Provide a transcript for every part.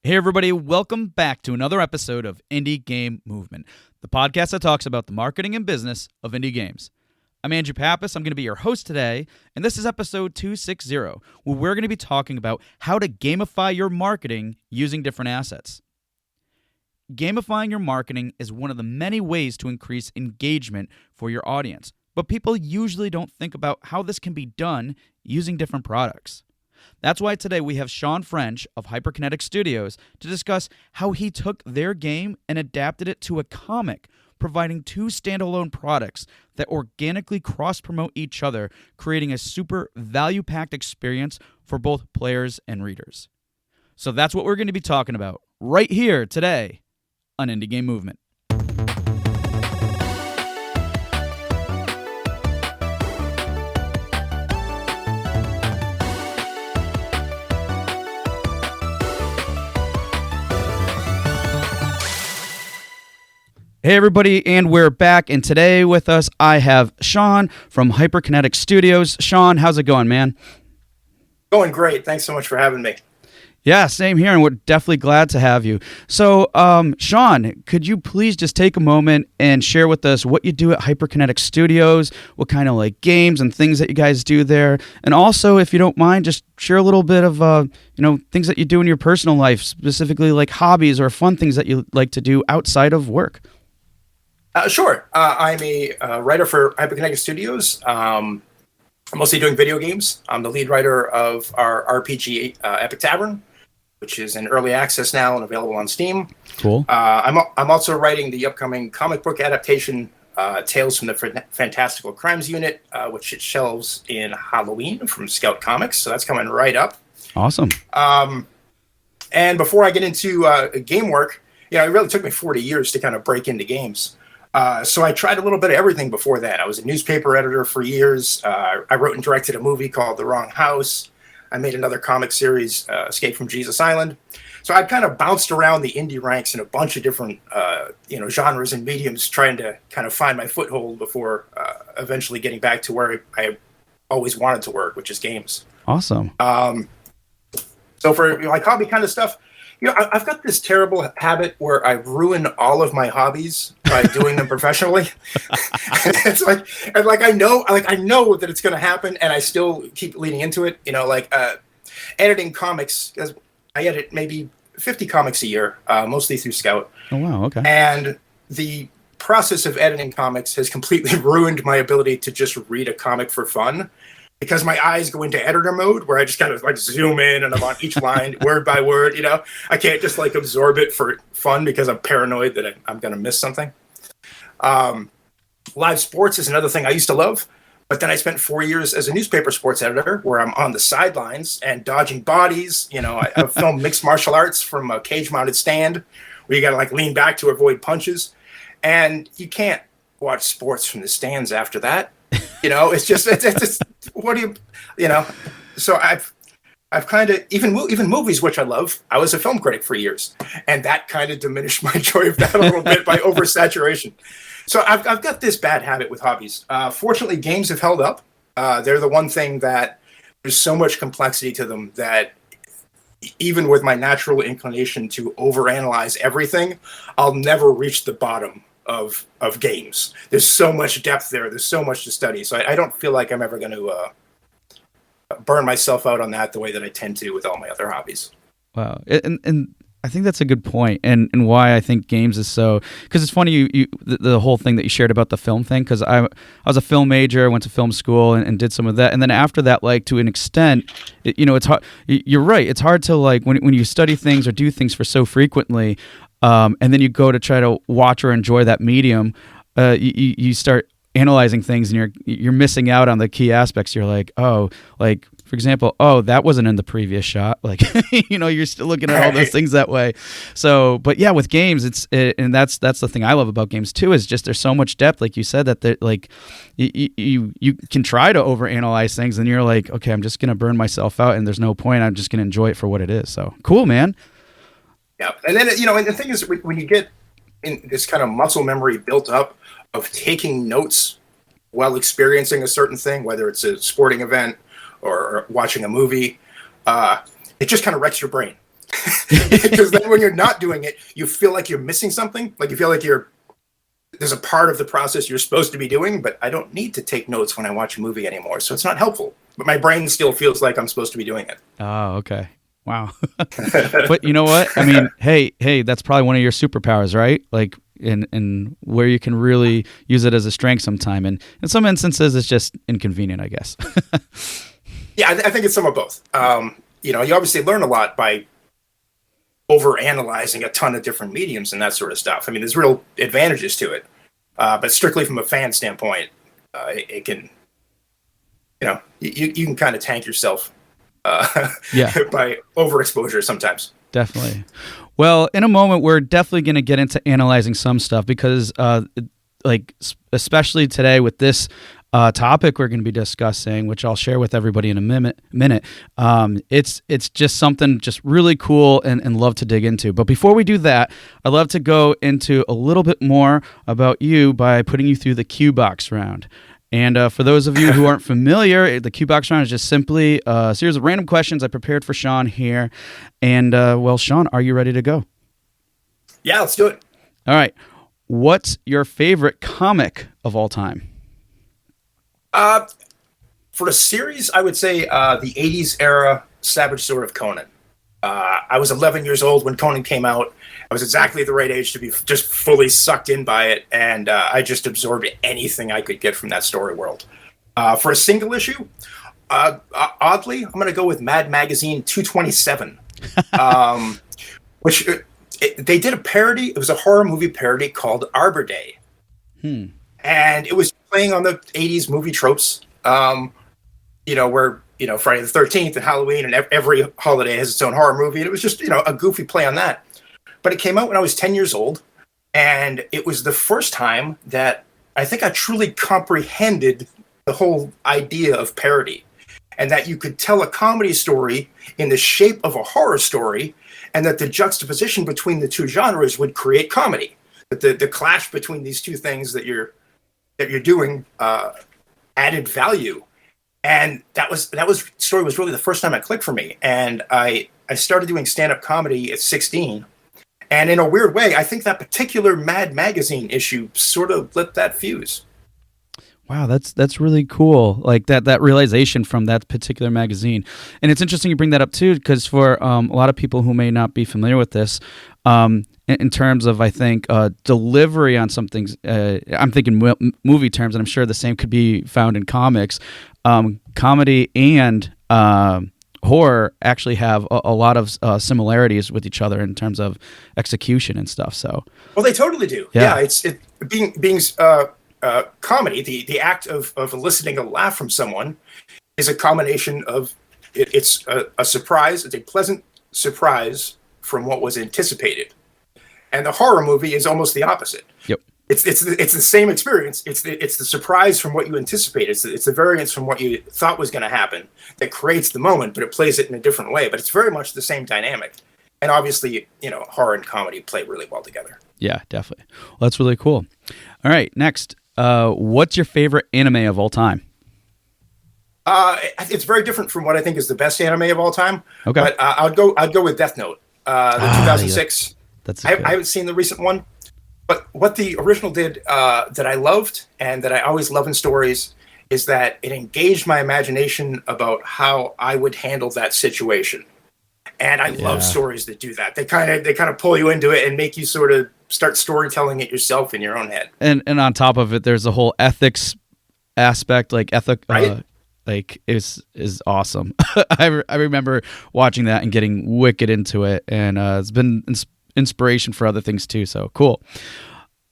Hey everybody, welcome back to another episode of Indie Game Movement, the podcast that talks about the marketing and business of indie games. I'm Andrew Pappas, I'm going to be your host today, and this is episode 260, where we're going to be talking about how to gamify your marketing using different assets. Gamifying your marketing is one of the many ways to increase engagement for your audience, but people usually don't think about how this can be done using different products. That's why today we have Shawn of HyperKinetic Studios to discuss how he took their game and adapted it to a comic, providing two standalone products that organically cross-promote each other, creating a super value-packed experience for both players and readers. So that's what we're going to be talking about right here today on Indie Game Movement. Hey everybody, and we're back, and today with us I have Shawn from HyperKinetic Studios. Shawn, how's it going, man? Going great. Thanks so much for having me. Yeah, same here, and we're definitely glad to have you. So, Shawn, could you please just take a moment and share with us what you do at HyperKinetic Studios, what kind of like games and things that you guys do there, and also, if you don't mind, just share a little bit of things that you do in your personal life, specifically like hobbies or fun things that you like to do outside of work. Sure. I'm a writer for HyperKinetic Studios. I'm mostly doing video games. I'm the lead writer of our RPG Epic Tavern, which is in early access now and available on Steam. Cool. I'm also writing the upcoming comic book adaptation, Tales from the Fantastical Crimes Unit, which it shelves in Halloween from Scout Comics. So that's coming right up. Awesome. And before I get into game work, it really took me 40 years to kind of break into games. So I tried a little bit of everything before that. I was a newspaper editor for years. I wrote and directed a movie called The Wrong House. I made another comic series, Escape from Jesus Island. So I'd kind of bounced around the indie ranks in a bunch of different, genres and mediums, trying to kind of find my foothold before eventually getting back to where I always wanted to work, which is games. Awesome. So for like hobby kind of stuff, I've got this terrible habit where I ruin all of my hobbies by doing them professionally. It's like I know that it's going to happen, and I still keep leading into it. Editing comics. I edit maybe 50 comics a year, mostly through Scout. Oh wow, okay. And the process of editing comics has completely ruined my ability to just read a comic for fun. Because my eyes go into editor mode where I just kind of like zoom in and I'm on each line word by word, I can't just like absorb it for fun because I'm paranoid that I'm going to miss something. Live sports is another thing I used to love, but then I spent 4 years as a newspaper sports editor where I'm on the sidelines and dodging bodies. I filmed mixed martial arts from a cage mounted stand where you got to like lean back to avoid punches. And you can't watch sports from the stands after that. It's just what do you. So I've kind of even movies, which I love. I was a film critic for years, and that kind of diminished my joy of that a little bit by oversaturation. So I've got this bad habit with hobbies. Fortunately, games have held up. They're the one thing that there's so much complexity to them that even with my natural inclination to overanalyze everything, I'll never reach the bottom of games. There's so much depth there. There's so much to study. So I don't feel like I'm ever going to burn myself out on that the way that I tend to with all my other hobbies. Wow. And I think that's a good point, and why I think games is so, because it's funny the whole thing that you shared about the film thing, because I was a film major, went to film school and did some of that, and then after that, like to an extent, it's hard. You're right. It's hard to like when you study things or do things for so frequently, and then you go to try to watch or enjoy that medium, you start analyzing things and you're missing out on the key aspects. You're like, oh, like for example, oh, that wasn't in the previous shot. Like, you're still looking at all those things that way. So, but yeah, with games, and that's the thing I love about games too, is just there's so much depth, like you said, that like you can try to overanalyze things, and you're like, okay, I'm just gonna burn myself out, and there's no point. I'm just gonna enjoy it for what it is. So cool, man. Yeah, and then and the thing is, when you get in this kind of muscle memory built up of taking notes while experiencing a certain thing, whether it's a sporting event or watching a movie, it just kind of wrecks your brain. Because then when you're not doing it, you feel like you're missing something. Like you feel like there's a part of the process you're supposed to be doing, but I don't need to take notes when I watch a movie anymore. So it's not helpful. But my brain still feels like I'm supposed to be doing it. Oh, okay. Wow. But you know what? I mean, hey, that's probably one of your superpowers, right? Like in where you can really use it as a strength sometime. And in some instances, it's just inconvenient, I guess. Yeah, I think it's some of both. You obviously learn a lot by over-analyzing a ton of different mediums and that sort of stuff. I mean, there's real advantages to it. But strictly from a fan standpoint, it can, you can kind of tank yourself by overexposure sometimes. Definitely. Well, in a moment, we're definitely going to get into analyzing some stuff because, especially today with this topic we're going to be discussing, which I'll share with everybody in a minute. It's just something just really cool and love to dig into. But before we do that, I'd love to go into a little bit more about you by putting you through the Q Box round. And for those of you who aren't familiar, the Q Box round is just simply a series of random questions I prepared for Shawn here. And, Shawn, are you ready to go? Yeah, let's do it. All right. What's your favorite comic of all time? For a series, I would say the 80s era Savage Sword of Conan. I was 11 years old when Conan came out. I was exactly the right age to be just fully sucked in by it, and I just absorbed anything I could get from that story world. For a single issue, oddly, I'm going to go with Mad Magazine 227, which they did a parody. It was a horror movie parody called Arbor Day. And it was playing on the 80s movie tropes, where, Friday the 13th and Halloween and every holiday has its own horror movie. And it was just, a goofy play on that. But it came out when I was 10 years old. And it was the first time that I think I truly comprehended the whole idea of parody. And that you could tell a comedy story in the shape of a horror story, and that the juxtaposition between the two genres would create comedy. That the clash between these two things that you're doing added value. And that story was really the first time it clicked for me. And I started doing stand-up comedy at 16. And in a weird way, I think that particular Mad Magazine issue sort of lit that fuse. Wow, that's really cool. Like that realization from that particular magazine. And it's interesting you bring that up too, because for a lot of people who may not be familiar with this, in terms of, I think, delivery on some things, I'm thinking movie terms, and I'm sure the same could be found in comics. Comedy and horror actually have a lot of similarities with each other in terms of execution and stuff. So, well, they totally do. Yeah, it's being comedy. The act of eliciting a laugh from someone is a combination of it's a surprise. It's a pleasant surprise from what was anticipated. And the horror movie is almost the opposite. Yep. It's the same experience. It's the surprise from what you anticipate. It's the variance from what you thought was going to happen that creates the moment, but it plays it in a different way. But it's very much the same dynamic. And obviously, horror and comedy play really well together. Yeah, definitely. Well, that's really cool. All right, next. What's your favorite anime of all time? It's very different from what I think is the best anime of all time. Okay. But I'd go with Death Note, the 2006. Yeah. I haven't seen the recent one, but what the original did that I loved and that I always love in stories is that it engaged my imagination about how I would handle that situation. And I love stories that do that. They kind of pull you into it and make you sort of start storytelling it yourself in your own head. And on top of it, there's a whole ethics aspect, like right? Is awesome. I remember watching that and getting wicked into it, and it's been inspiration for other things too. So cool.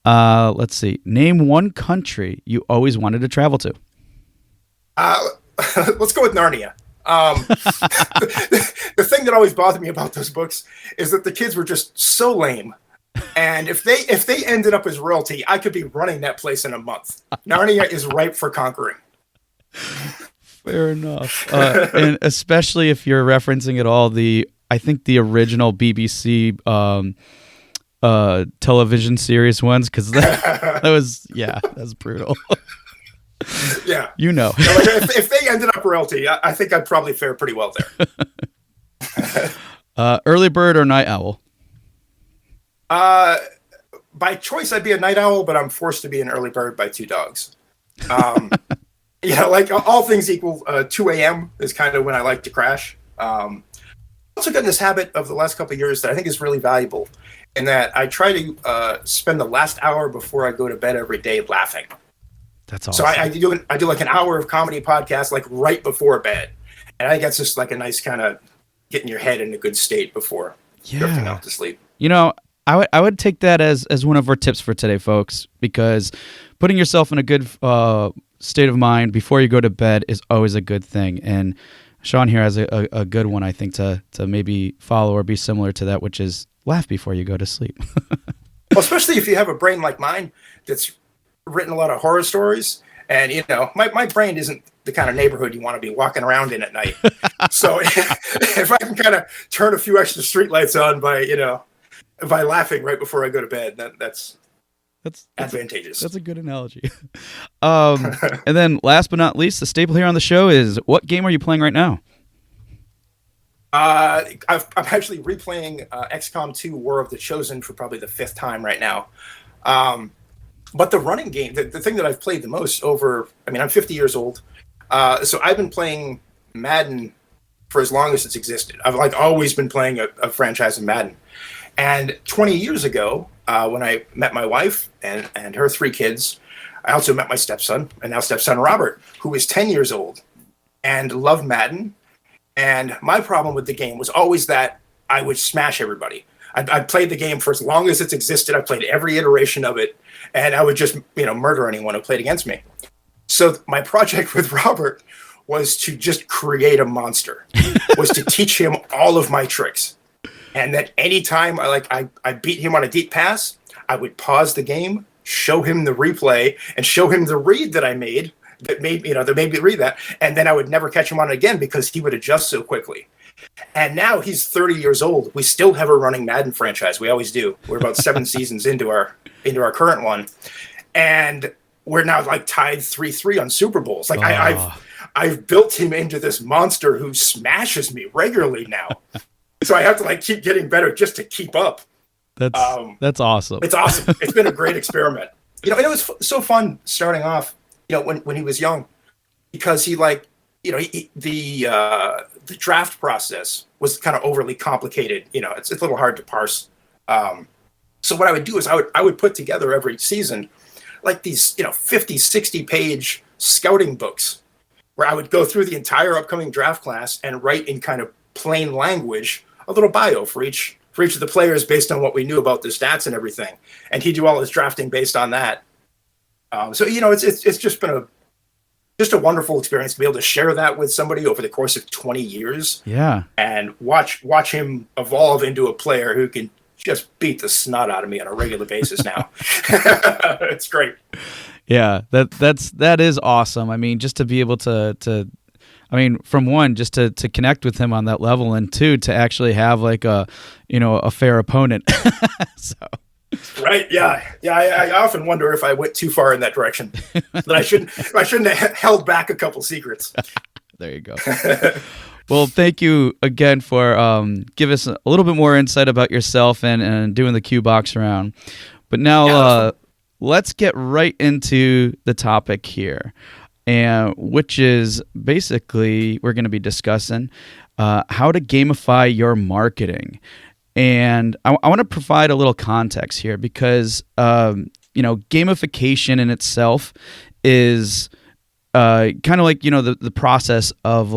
Let's see. Name one country you always wanted to travel to. Let's go with Narnia. The thing that always bothered me about those books is that the kids were just so lame. And if they ended up as royalty, I could be running that place in a month. Narnia is ripe for conquering. Fair enough. And especially if you're referencing at all I think the original BBC television series ones, because that was brutal. Yeah. Like if they ended up royalty, I think I'd probably fare pretty well there. Early bird or night owl? By choice, I'd be a night owl, but I'm forced to be an early bird by two dogs. Like all things equal, 2 a.m. is kind of when I like to crash. Also got in this habit of the last couple of years that I think is really valuable, in that I try to spend the last hour before I go to bed every day laughing. That's awesome. So I do like an hour of comedy podcast like right before bed, and I think that's just like a nice kind of getting your head in a good state before drifting off to sleep. I would take that as one of our tips for today, folks, because putting yourself in a good state of mind before you go to bed is always a good thing. And Shawn here has a good one, I think, to maybe follow or be similar to that, which is laugh before you go to sleep. Well, especially if you have a brain like mine that's written a lot of horror stories. And, my brain isn't the kind of neighborhood you want to be walking around in at night. So if I can kind of turn a few extra streetlights on by laughing right before I go to bed, that's advantageous. That's a good analogy. And then last but not least, the staple here on the show is, what game are you playing right now? I'm actually replaying XCOM 2 War of the Chosen for probably the 5th time right now. But the running game, the thing that I've played the most I'm 50 years old. So I've been playing Madden for as long as it's existed. I've always been playing a franchise of Madden. And 20 years ago, when I met my wife and her 3 kids, I also met my stepson, and now stepson Robert, who is 10 years old and loved Madden. And my problem with the game was always that I would smash everybody. I'd played the game for as long as it's existed. I played every iteration of it, and I would just, murder anyone who played against me. So my project with Robert was to just create a monster, was to teach him all of my tricks. And that anytime I beat him on a deep pass, I would pause the game, show him the replay, and show him the read that I made that made me read that. And then I would never catch him on it again because he would adjust so quickly. And now he's 30 years old. We still have a running Madden franchise. We always do. We're about 7 seasons into our current one. And we're now tied 3-3 on Super Bowls. I've built him into this monster who smashes me regularly now. So I have to keep getting better just to keep up. That's awesome. It's awesome. It's been a great experiment. And it was so fun starting off, when he was young, because the draft process was kind of overly complicated. It's a little hard to parse. So what I would do is I would put together every season these 50, 60 page scouting books where I would go through the entire upcoming draft class and write in kind of plain language a little bio for each of the players based on what we knew about their stats and everything. And he'd do all his drafting based on that. So it's just been a wonderful experience to be able to share that with somebody over the course of 20 years. Yeah. And watch him evolve into a player who can just beat the snot out of me on a regular basis now. It's great. Yeah, that is awesome. I mean, just to be able to from one, just to connect with him on that level, and two, to actually have a fair opponent. So. Right. Yeah. I often wonder if I went too far in that direction. That I shouldn't have held back a couple secrets. There you go. Well, thank you again for giving us a little bit more insight about yourself and doing the Q box round. But now let's get right into the topic here, and which is basically we're going to be discussing how to gamify your marketing. And I want to provide a little context here because, gamification in itself is kind of the process of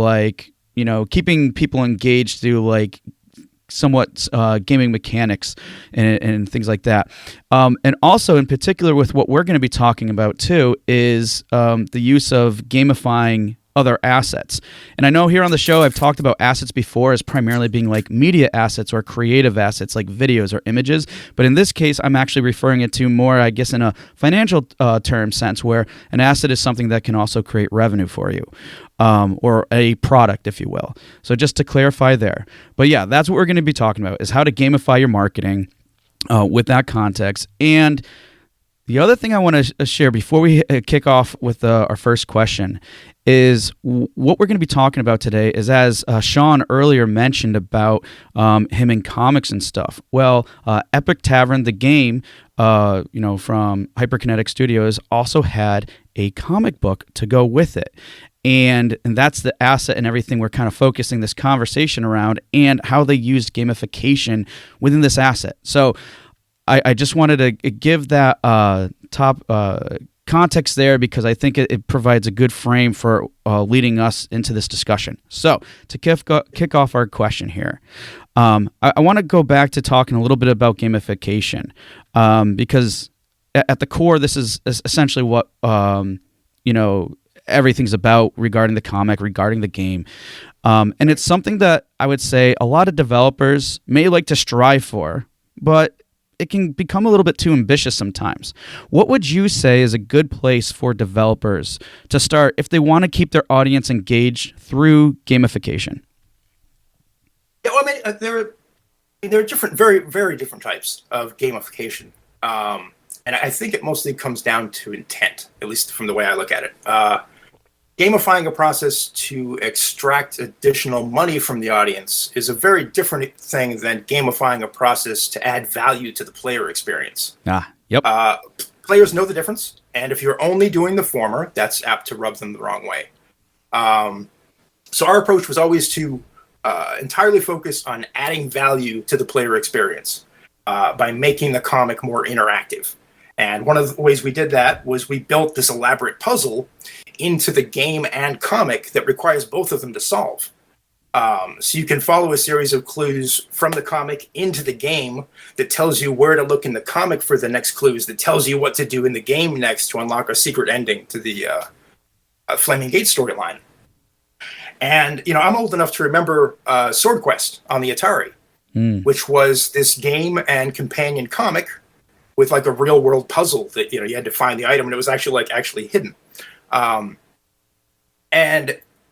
keeping people engaged through somewhat gaming mechanics and things like that. And also in particular with what we're going to be talking about too is the use of gamifying other assets. And I know here on the show I've talked about assets before as primarily being media assets or creative assets like videos or images, but in this case I'm actually referring it to more, I guess, in a financial term sense, where an asset is something that can also create revenue for you, or a product, if you will. So just to clarify there. But yeah, that's what we're going to be talking about, is how to gamify your marketing with that context. And The other thing I want to share before we kick off with our first question is what we're going to be talking about today is, as Shawn earlier mentioned about him in comics and stuff. Well, Epic Tavern, the game, from HyperKinetic Studios, also had a comic book to go with it. And that's the asset and everything we're kind of focusing this conversation around, and how they used gamification within this asset. So I just wanted to give that top context there, because I think it provides a good frame for leading us into this discussion. So to kick off our question here, I want to go back to talking a little bit about gamification, because at the core, this is essentially what everything's about regarding the comic, regarding the game. And it's something that I would say a lot of developers may like to strive for, but it can become a little bit too ambitious sometimes. What would you say is a good place for developers to start if they want to keep their audience engaged through gamification? Yeah, well, there are different, very, very different types of gamification. And I think it mostly comes down to intent, at least from the way I look at it. Gamifying a process to extract additional money from the audience is a very different thing than gamifying a process to add value to the player experience. Yep. Players know the difference, and if you're only doing the former, that's apt to rub them the wrong way. So our approach was always to entirely focus on adding value to the player experience by making the comic more interactive. And one of the ways we did that was we built this elaborate puzzle into the game and comic that requires both of them to solve. So you can follow a series of clues from the comic into the game that tells you where to look in the comic for the next clues, that tells you what to do in the game next to unlock a secret ending to the Flaming Gate storyline. And, I'm old enough to remember Sword Quest on the Atari, which was this game and companion comic with like a real world puzzle that, you had to find the item, and it was actually hidden. And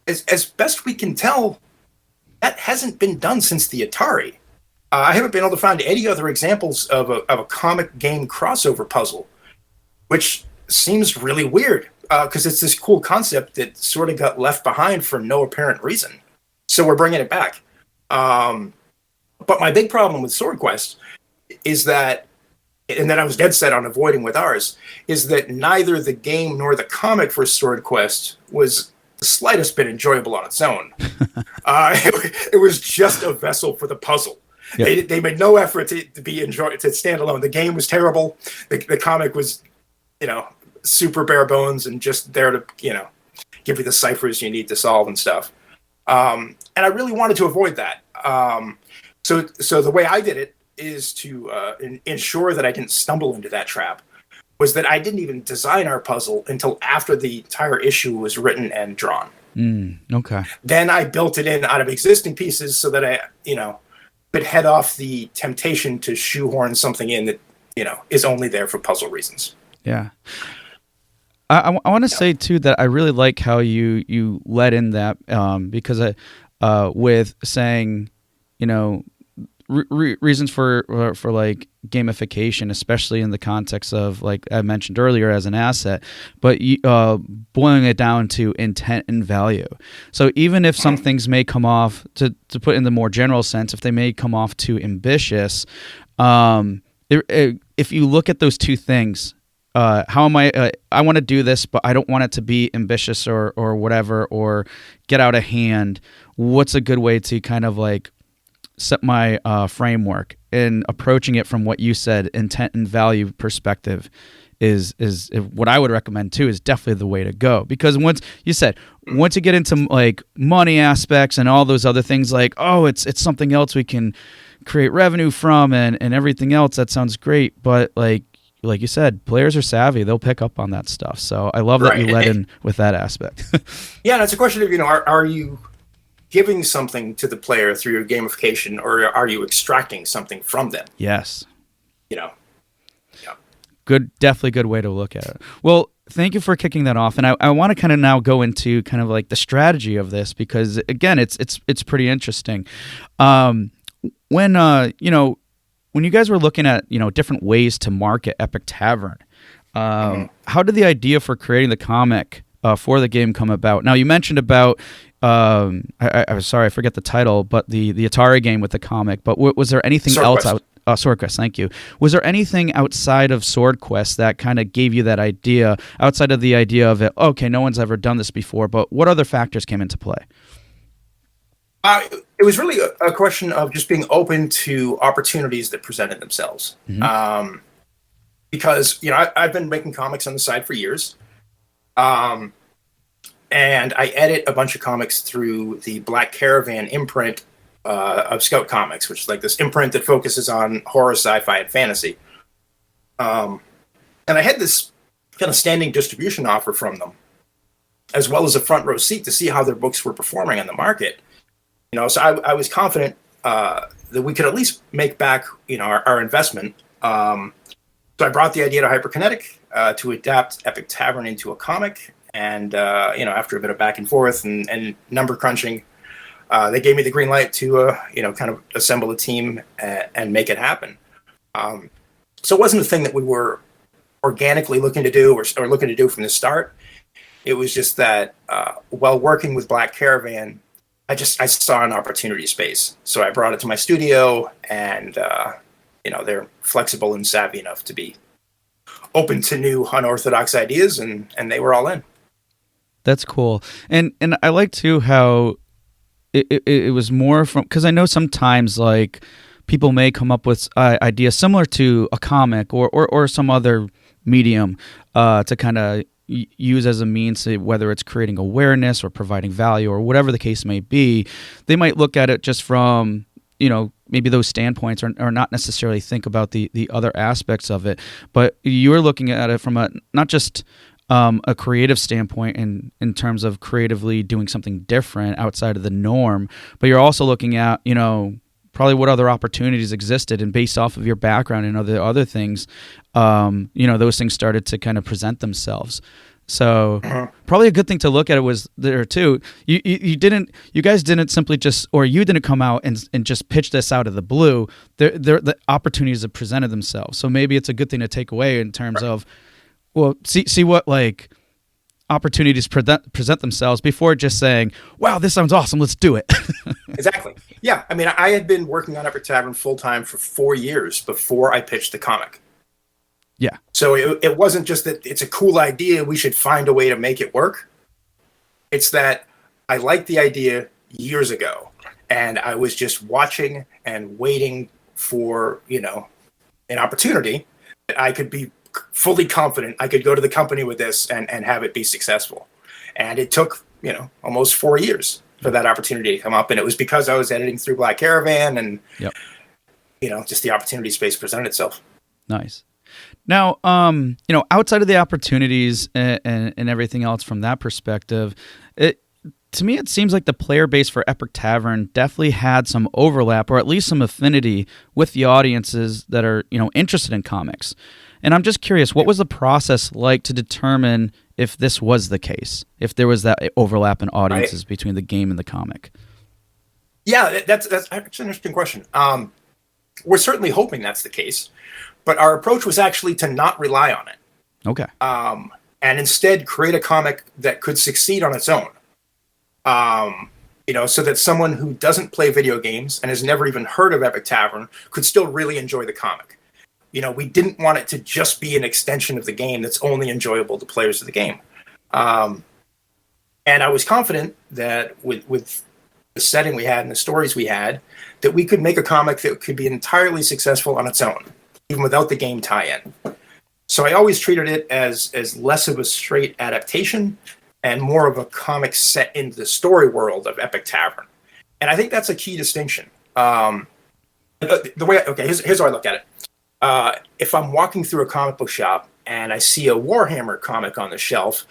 as best we can tell, that hasn't been done since the Atari. I haven't been able to find any other examples of a comic game crossover puzzle, which seems really weird, because it's this cool concept that sort of got left behind for no apparent reason. So we're bringing it back. But my big problem with Sword Quest is that, and that I was dead set on avoiding with ours, is that neither the game nor the comic for Sword Quest was the slightest bit enjoyable on its own. It was just a vessel for the puzzle. Yep. They made no effort to stand alone. The game was terrible. The comic was, super bare bones and just there to, give you the ciphers you need to solve and stuff. And I really wanted to avoid that. So the way I did it is to ensure that I didn't stumble into that trap, was that I didn't even design our puzzle until after the entire issue was written and drawn. Okay. Then I built it in out of existing pieces so that I, could head off the temptation to shoehorn something in that, is only there for puzzle reasons. Yeah. I want to say too that I really like how you let in that because with saying, reasons for like gamification, especially in the context of, like I mentioned earlier, as an asset, but boiling it down to intent and value. So even if some things may come off, to put in the more general sense, if they may come off too ambitious, if you look at those two things, how am I want to do this, but I don't want it to be ambitious or whatever, or get out of hand. What's a good way to kind of like set my framework, and approaching it from what you said, intent and value perspective is what I would recommend too, is definitely the way to go. Because once you get into like money aspects and all those other things, like, oh, it's something else we can create revenue from and everything else, that sounds great. But like you said, players are savvy. They'll pick up on that stuff. So I love that you led in with that aspect. Yeah, and it's a question of, are you giving something to the player through your gamification, or are you extracting something from them? Yes. Yeah. Definitely good way to look at it. Well, thank you for kicking that off. And I want to kind of now go into kind of like the strategy of this, because again, it's pretty interesting. When you guys were looking at, different ways to market Epic Tavern, How did the idea for creating the comic for the game come about? Now, you mentioned about, I'm sorry, I forget the title, but the Atari game with the comic. But was there anything Sword else Quest. out? Sword Quest, thank you. Was there anything outside of Sword Quest that kind of gave you that idea, outside of the idea of it, okay, no one's ever done this before, but what other factors came into play? It was really a question of just being open to opportunities that presented themselves. Because, I've been making comics on the side for years. And I edit a bunch of comics through the Black Caravan imprint of Scout Comics, which is like this imprint that focuses on horror, sci-fi, and fantasy. And I had this kind of standing distribution offer from them, as well as a front row seat to see how their books were performing on the market. So I was confident that we could at least make back, our investment. So I brought the idea to HyperKinetic to adapt Epic Tavern into a comic. And, after a bit of back and forth and number crunching, they gave me the green light to, kind of assemble a team and make it happen. So it wasn't a thing that we were organically looking to do or looking to do from the start. It was just that while working with Black Caravan, I saw an opportunity space. So I brought it to my studio, and, they're flexible and savvy enough to be open to new unorthodox ideas, and they were all in. That's cool. And I like too how it was more from, because I know sometimes like people may come up with ideas similar to a comic or some other medium to kind of use as a means to, whether it's creating awareness or providing value or whatever the case may be. They might look at it just from, maybe those standpoints or not necessarily think about the other aspects of it. But you're looking at it from a not just a creative standpoint in terms of creatively doing something different outside of the norm, but you're also looking at, probably what other opportunities existed, and based off of your background and other things, those things started to kind of present themselves. So probably a good thing to look at it was there too. You guys didn't simply just, or you didn't come out and just pitch this out of the blue. The opportunities have presented themselves. So maybe it's a good thing to take away in terms of, well, see what like opportunities present themselves before just saying, wow, this sounds awesome, let's do it. Exactly. Yeah. I mean, I had been working on Epic Tavern full time for 4 years before I pitched the comic. Yeah. So it wasn't just that it's a cool idea, we should find a way to make it work. It's that I liked the idea years ago, and I was just watching and waiting for, an opportunity that I could be fully confident I could go to the company with this and have it be successful. And it took, almost 4 years for that opportunity to come up. And it was because I was editing through Black Caravan and, just the opportunity space presented itself. Nice. Now, outside of the opportunities and everything else from that perspective, to me, it seems like the player base for Epic Tavern definitely had some overlap, or at least some affinity with the audiences that are, interested in comics. And I'm just curious, what was the process like to determine if this was the case, if there was that overlap in audiences between the game and the comic? Yeah, that's actually an interesting question. We're certainly hoping that's the case, but our approach was actually to not rely on it. Okay. And instead create a comic that could succeed on its own. So that someone who doesn't play video games and has never even heard of Epic Tavern could still really enjoy the comic. We didn't want it to just be an extension of the game that's only enjoyable to players of the game. And I was confident that with the setting we had and the stories we had, that we could make a comic that could be entirely successful on its own, even without the game tie-in. So I always treated it as less of a straight adaptation and more of a comic set into the story world of Epic Tavern. And I think that's a key distinction. Here's how I look at it. If I'm walking through a comic book shop and I see a Warhammer comic on the shelf,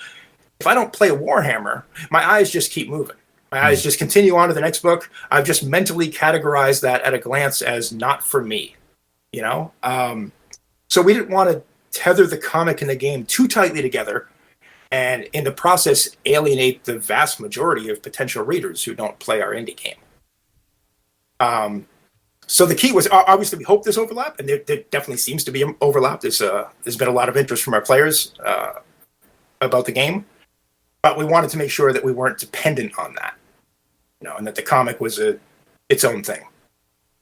if I don't play Warhammer, my eyes just keep moving. My eyes just continue on to the next book. I've just mentally categorized that at a glance as not for me, So we didn't want to tether the comic and the game too tightly together, and in the process alienate the vast majority of potential readers who don't play our indie game. So the key was obviously we hope there's overlap, and there definitely seems to be overlap. There's been a lot of interest from our players about the game, but we wanted to make sure that we weren't dependent on that, and that the comic was its own thing.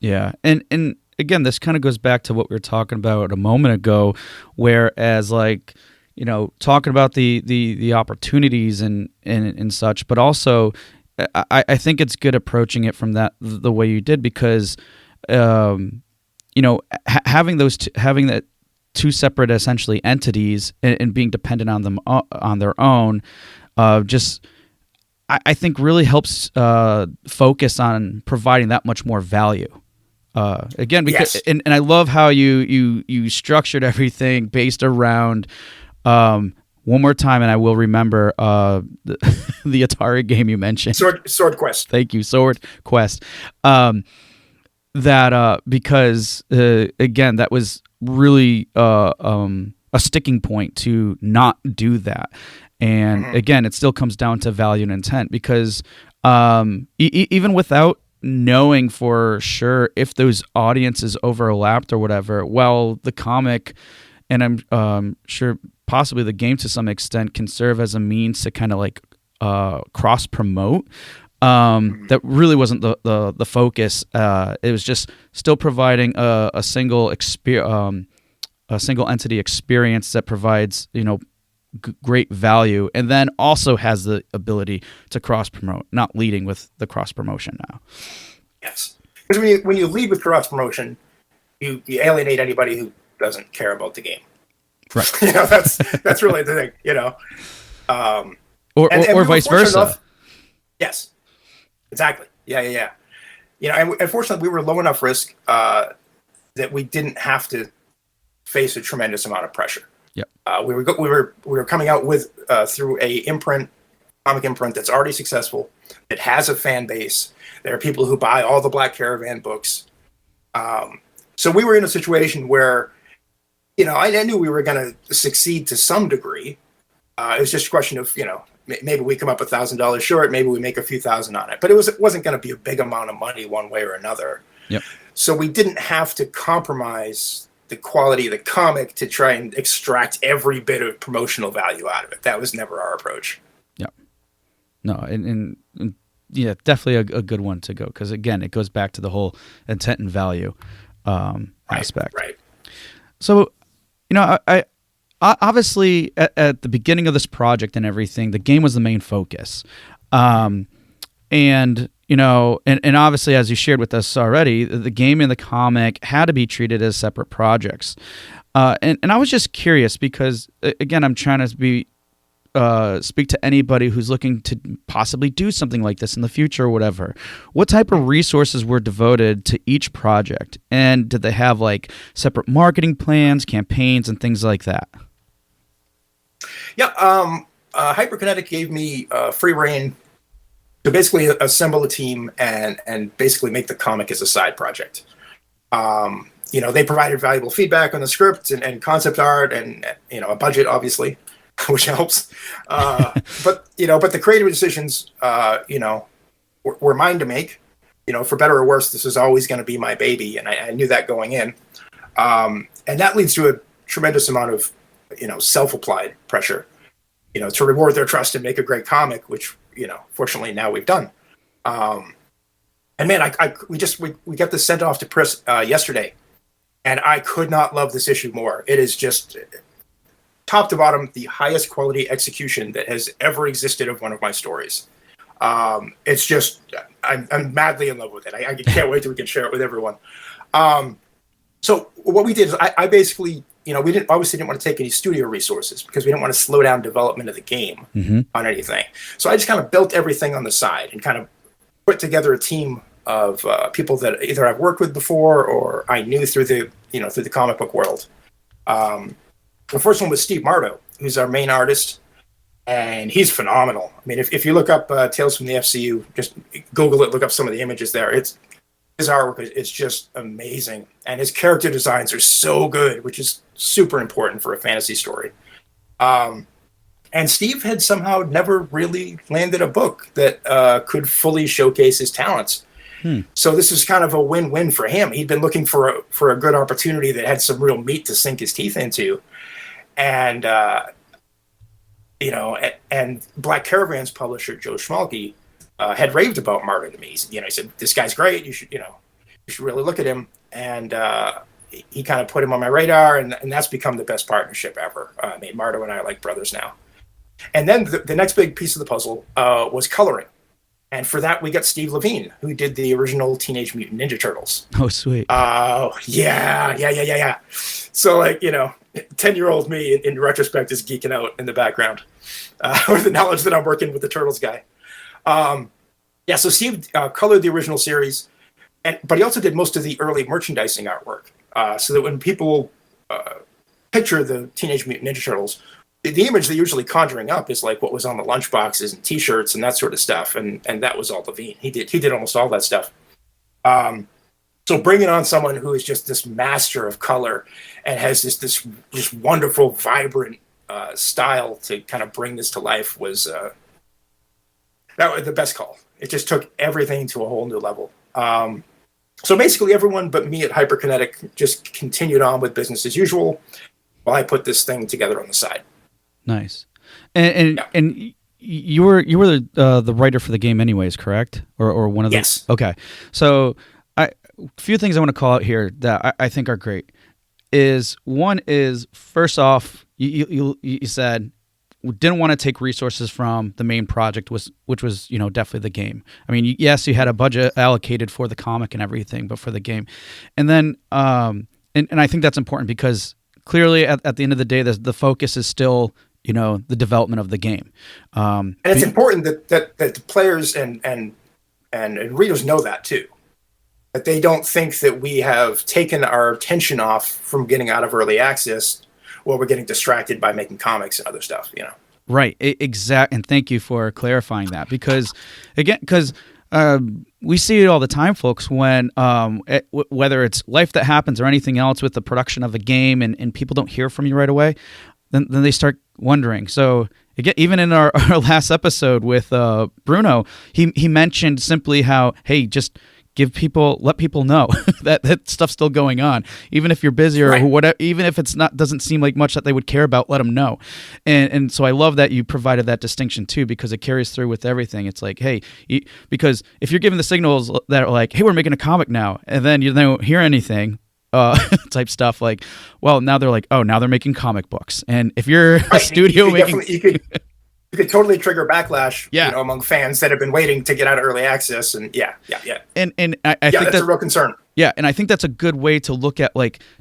Yeah, and again, this kind of goes back to what we were talking about a moment ago, whereas like, talking about the opportunities and such, but also I think it's good approaching it from the way you did, because having having that two separate essentially entities and being dependent on them on their own, just I think really helps focus on providing that much more value. Again, because Yes. and I love how you structured everything based around one more time, and I will remember the Atari game you mentioned. Sword Quest. Thank you, Sword Quest. Because again, that was really a sticking point to not do that. And again, it still comes down to value and intent, because even without knowing for sure if those audiences overlapped or whatever, well, the comic, and I'm sure possibly the game to some extent, can serve as a means to kind of like cross promote. That really wasn't the focus. It was just still providing a single entity experience that provides great value, and then also has the ability to cross promote, not leading with the cross promotion now. Yes, because when you lead with cross promotion, you alienate anybody who doesn't care about the game. Right. That's really the thing. Or vice versa. Yes, exactly. Yeah. And unfortunately, we were low enough risk that we didn't have to face a tremendous amount of pressure. Yep. We were coming out with through a comic imprint that's already successful. It has a fan base. There are people who buy all the Black Caravan books. So we were in a situation where, I knew we were going to succeed to some degree. It was just a question of, maybe we come up $1,000 short, maybe we make a few thousand on it, but it wasn't going to be a big amount of money one way or another. Yep. So we didn't have to compromise the quality of the comic to try and extract every bit of promotional value out of it. That was never our approach. Yep. No, and yeah, definitely a good one to go, because again, it goes back to the whole intent and value aspect. Right. So, I obviously at the beginning of this project and everything, the game was the main focus, and obviously, as you shared with us already, the game and the comic had to be treated as separate projects. And I was just curious, because again, I'm trying to speak to anybody who's looking to possibly do something like this in the future or whatever. What type of resources were devoted to each project? And did they have like separate marketing plans, campaigns, and things like that? Yeah. HyperKinetic gave me free reign to basically assemble a team and basically make the comic as a side project. They provided valuable feedback on the script and concept art and a budget, obviously, which helps. But the creative decisions, were mine to make. For better or worse, this is always going to be my baby, and I knew that going in. And that leads to a tremendous amount of, self-applied pressure, to reward their trust and make a great comic, which, fortunately now we've done. And man, we got this sent off to press yesterday, and I could not love this issue more. It is just top to bottom the highest quality execution that has ever existed of one of my stories. It's just I'm madly in love with it. I can't wait till we can share it with everyone. So what we did is I basically, we didn't want to take any studio resources because we didn't want to slow down development of the game on anything. So I just kind of built everything on the side and kind of put together a team of people that either I've worked with before or I knew through the comic book world. The first one was Steve Mardo, who's our main artist, and he's phenomenal. I mean, if you look up Tales from the FCU, just Google it, look up some of the images there. His artwork is just amazing, and his character designs are so good, which is super important for a fantasy story. And Steve had somehow never really landed a book that could fully showcase his talents. So this is kind of a win-win for him. He'd been looking for a good opportunity that had some real meat to sink his teeth into, and and Black Caravan's publisher Joe Schmalke had raved about Marta to me. He said, "This guy's great. You should really look at him." And he kind of put him on my radar, and that's become the best partnership ever. I mean, Marta and I are like brothers now. And then the next big piece of the puzzle was coloring. And for that, we got Steve Levine, who did the original Teenage Mutant Ninja Turtles. Oh, sweet. Yeah. So, 10-year-old me, in retrospect, is geeking out in the background with the knowledge that I'm working with the Turtles guy. So Steve colored the original series, but he also did most of the early merchandising artwork, so that when people picture the Teenage Mutant Ninja Turtles, the image they're usually conjuring up is like what was on the lunchboxes and T-shirts and that sort of stuff, and that was all Levine. He did almost all that stuff. So bringing on someone who is just this master of color and has this wonderful, vibrant style to kind of bring this to life was the best call. It just took everything to a whole new level. So basically, everyone but me at HyperKinetic just continued on with business as usual while I put this thing together on the side. Nice. And you were the writer for the game anyways, correct? Or one of the... Yes. Okay. So a few things I want to call out here that I think are great one is first off, you said we didn't want to take resources from the main project, which was definitely the game. I mean, yes, you had a budget allocated for the comic and everything, but for the game. And then and I think that's important because clearly at the end of the day, the focus is still the development of the game. And it's important that the players and readers know that too. That they don't think that we have taken our attention off from getting out of early access while we're getting distracted by making comics and other stuff, Right. And thank you for clarifying that because we see it all the time, folks, when whether it's life that happens or anything else with the production of a game and people don't hear from you right away, then they start wondering. So again, even in our last episode with Bruno, he mentioned simply how, hey, just let people know that stuff's still going on, even if you're busy or whatever, even if doesn't seem like much that they would care about, let them know. And so I love that you provided that distinction too, because it carries through with everything. It's like, hey, because if you're giving the signals that are like, hey, we're making a comic now, and then you don't hear anything, type stuff, like, well, now they're like, oh, now they're making comic books. And if you're a studio making... You could totally trigger backlash among fans that have been waiting to get out of early access. And And I think that's a real concern. Yeah, and I think that's a good way to look at,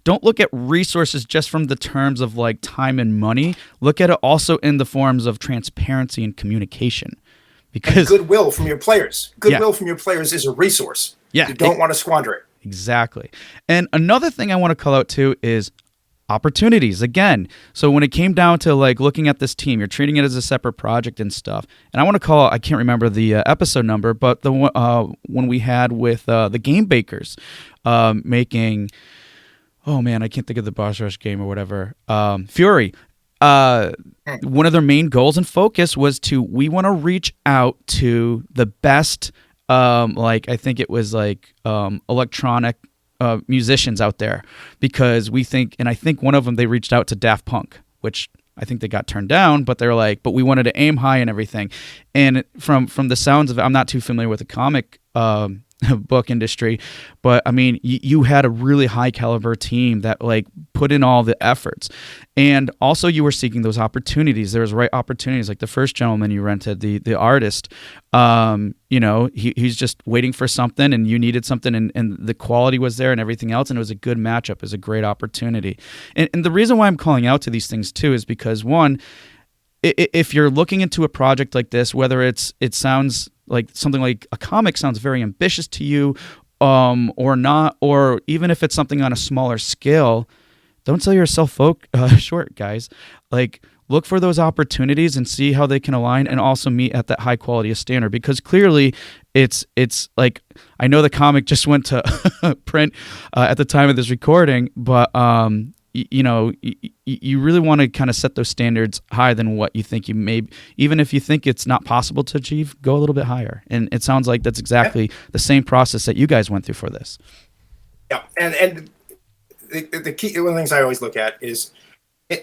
don't look at resources just from the terms of time and money. Look at it also in the forms of transparency and communication. Because and goodwill from your players. Goodwill from your players is a resource. Yeah. You don't want to squander it. Exactly. And another thing I want to call out too is opportunities again. So when it came down to looking at this team, you're treating it as a separate project and stuff. And I want to call, I can't remember the episode number, but the one we had with the Game Bakers making, oh man, I can't think of the Boss Rush game or whatever, Fury. One of their main goals and focus was we want to reach out to the best, I think it was electronic musicians out there, because we think, and I think one of them, they reached out to Daft Punk, which I think they got turned down, but they're like, but we wanted to aim high and everything. And from the sounds of it, I'm not too familiar with the comic book industry, but I mean, you had a really high caliber team that put in all the efforts, and also you were seeking those opportunities. There was right opportunities, like the first gentleman you rented, the artist. He's just waiting for something, and you needed something, and the quality was there and everything else, and it was a good matchup. It was a great opportunity, and the reason why I'm calling out to these things too is because, one, if you're looking into a project like this, whether it sounds like something like a comic sounds very ambitious to you, or not, or even if it's something on a smaller scale, don't sell yourself short, guys. Look for those opportunities and see how they can align, and also meet at that high quality of standard, because clearly it's I know the comic just went to print at the time of this recording, but you really want to kind of set those standards higher than what you think you may, even if you think it's not possible to achieve, go a little bit higher. And it sounds like that's exactly the same process that you guys went through for this. Yeah, and the key, one of the things I always look at is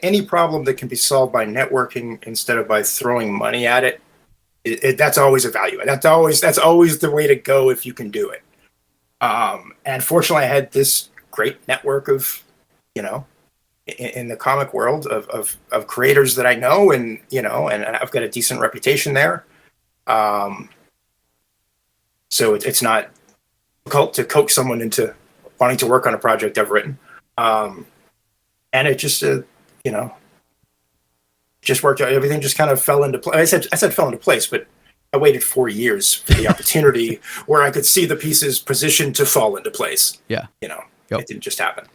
any problem that can be solved by networking instead of by throwing money at it. That's always a value. That's always the way to go if you can do it. And fortunately, I had this great network of, in the comic world of creators that I know, and and I've got a decent reputation there. So it's not difficult to coax someone into wanting to work on a project I've written. And it just just worked out. Everything just kind of fell into place. I said fell into place, but I waited 4 years for the opportunity where I could see the pieces positioned to fall into place. Yeah. It didn't just happen.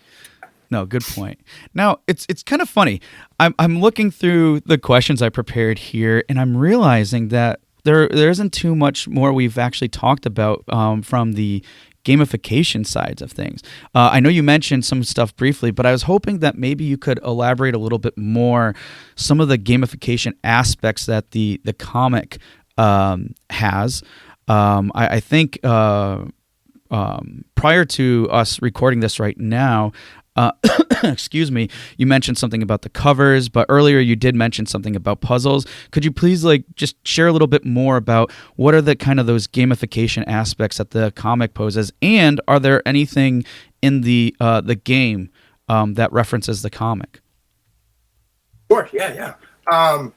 No, good point. Now, it's kind of funny. I'm looking through the questions I prepared here, and I'm realizing that there isn't too much more we've actually talked about from the gamification sides of things. I know you mentioned some stuff briefly, but I was hoping that maybe you could elaborate a little bit more some of the gamification aspects that the comic has. I think prior to us recording this right now, excuse me, you mentioned something about the covers, but earlier you did mention something about puzzles. Could you please just share a little bit more about what are the kind of those gamification aspects that the comic poses, and are there anything in the game that references the comic? Sure. Yeah. One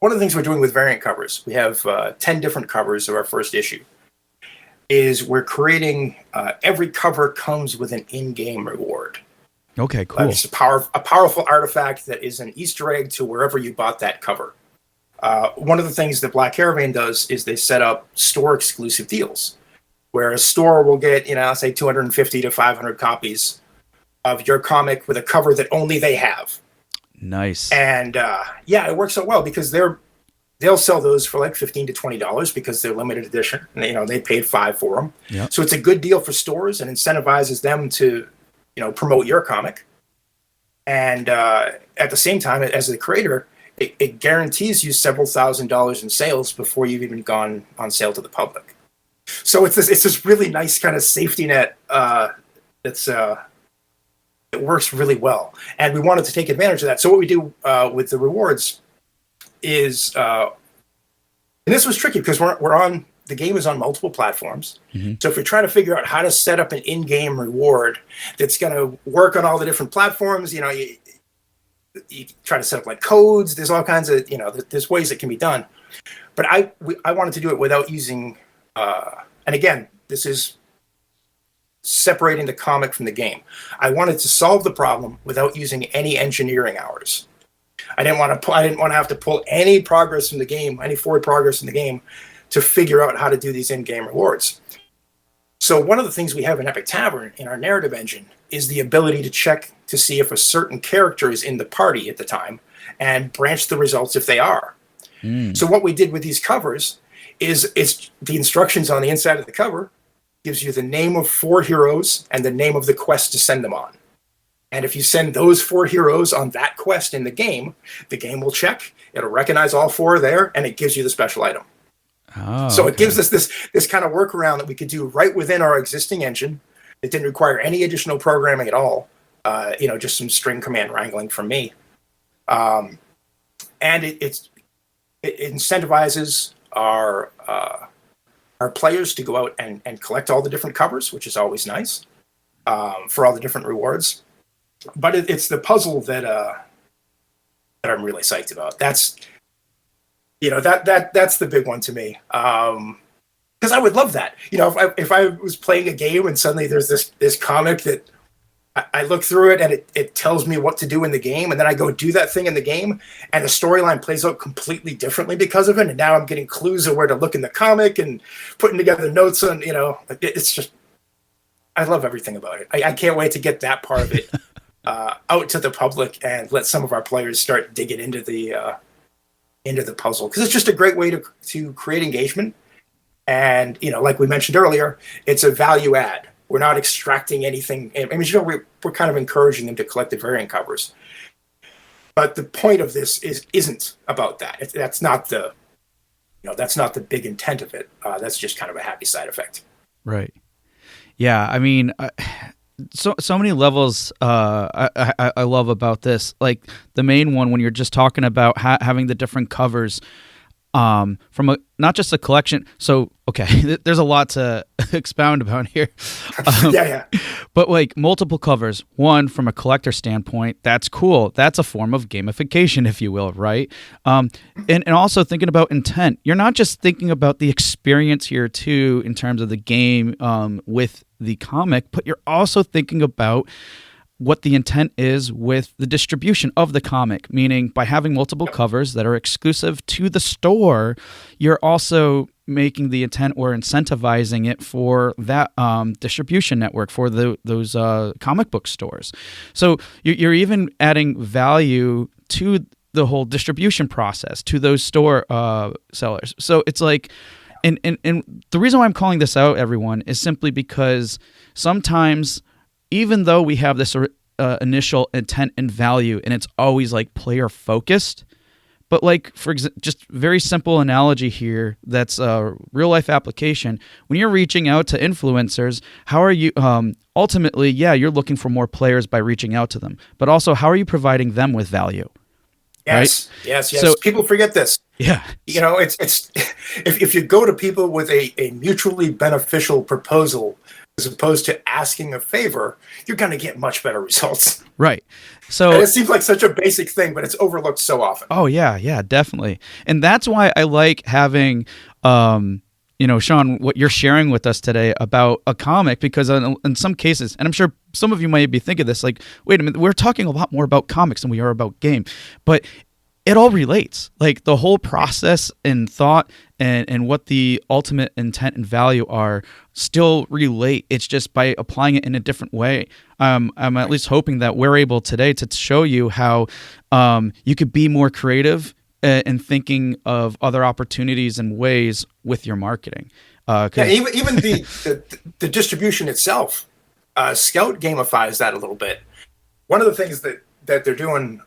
of the things we're doing with variant covers, we have 10 different covers of our first issue, is we're creating, every cover comes with an in-game reward. Okay, cool. It's a powerful artifact that is an Easter egg to wherever you bought that cover. One of the things that Black Caravan does is they set up store-exclusive deals, where a store will get, say 250 to 500 copies of your comic with a cover that only they have. Nice. And it works out well because they'll sell those for like $15 to $20 because they're limited edition. And, they paid $5 for them. Yep. So it's a good deal for stores and incentivizes them to, promote your comic. And at the same time, as the creator, it guarantees you several $1,000s in sales before you've even gone on sale to the public. So it's this really nice kind of safety net it works really well. And we wanted to take advantage of that. So what we do with the rewards is, and this was tricky because the game is on multiple platforms. Mm-hmm. So if you're trying to figure out how to set up an in-game reward that's going to work on all the different platforms, you try to set up like codes. There's all kinds of, there's ways it can be done. But I wanted to do it without using, and again, this is separating the comic from the game. I wanted to solve the problem without using any engineering hours. I didn't want to have to pull any progress from the game, any forward progress in the game, to figure out how to do these in-game rewards. So one of the things we have in Epic Tavern in our narrative engine is the ability to check to see if a certain character is in the party at the time and branch the results if they are. So what we did with these covers is it's the instructions on the inside of the cover gives you the name of 4 heroes and the name of the quest to send them on. And if you send those 4 heroes on that quest in the game will check, it'll recognize all 4 there, and it gives you the special item. Oh, so it gives us this kind of workaround that we could do right within our existing engine. It didn't require any additional programming at all. Just some string command wrangling from me. And it incentivizes our players to go out and collect all the different covers, which is always nice, for all the different rewards. But it's the puzzle that I'm really psyched about. That's that's the big one to me. Because I would love that. If I was playing a game and suddenly there's this comic that I look through it and it tells me what to do in the game, and then I go do that thing in the game, and the storyline plays out completely differently because of it. And now I'm getting clues of where to look in the comic and putting together notes on, it's just, I love everything about it. I can't wait to get that part of it out to the public and let some of our players start digging into the puzzle, because it's just a great way to create engagement. And, like we mentioned earlier, it's a value add. We're not extracting anything. I mean, you know, we're kind of encouraging them to collect the variant covers. But the point of this isn't about that. That's not the big intent of it. That's just kind of a happy side effect. Right. Yeah. I mean, so many levels I love about this. Like the main one, when you're just talking about having the different covers from not just a collection. So, okay, there's a lot to expound about here. Yeah. But like multiple covers, one from a collector standpoint, that's cool. That's a form of gamification, if you will, right? And also thinking about intent. You're not just thinking about the experience here too, in terms of the game with the comic, but you're also thinking about what the intent is with the distribution of the comic, meaning by having multiple covers that are exclusive to the store, you're also making the intent or incentivizing it for that distribution network for those comic book stores. So you're even adding value to the whole distribution process to those store sellers. So it's like, and the reason why I'm calling this out, everyone, is simply because sometimes, even though we have this initial intent and value, and it's always like player focused, but like for just very simple analogy here, that's a real life application. When you're reaching out to influencers, how are you? Ultimately, yeah, you're looking for more players by reaching out to them, but also how are you providing them with value? Yes, right? yes. So people forget this. Yeah, you know, it's if you go to people with a mutually beneficial proposal, as opposed to asking a favor, you're going to get much better results. Right. So and it seems like such a basic thing, but it's overlooked so often. Oh yeah, definitely. And that's why I like having, Shawn, what you're sharing with us today about a comic, because in some cases, and I'm sure some of you might be thinking this, like, wait a minute, we're talking a lot more about comics than we are about game, but it all relates. Like the whole process and thought and what the ultimate intent and value are still relate. It's just by applying it in a different way. I'm at least hoping that we're able today to show you how you could be more creative in thinking of other opportunities and ways with your marketing. Even the distribution itself, Scout gamifies that a little bit. One of the things that they're doing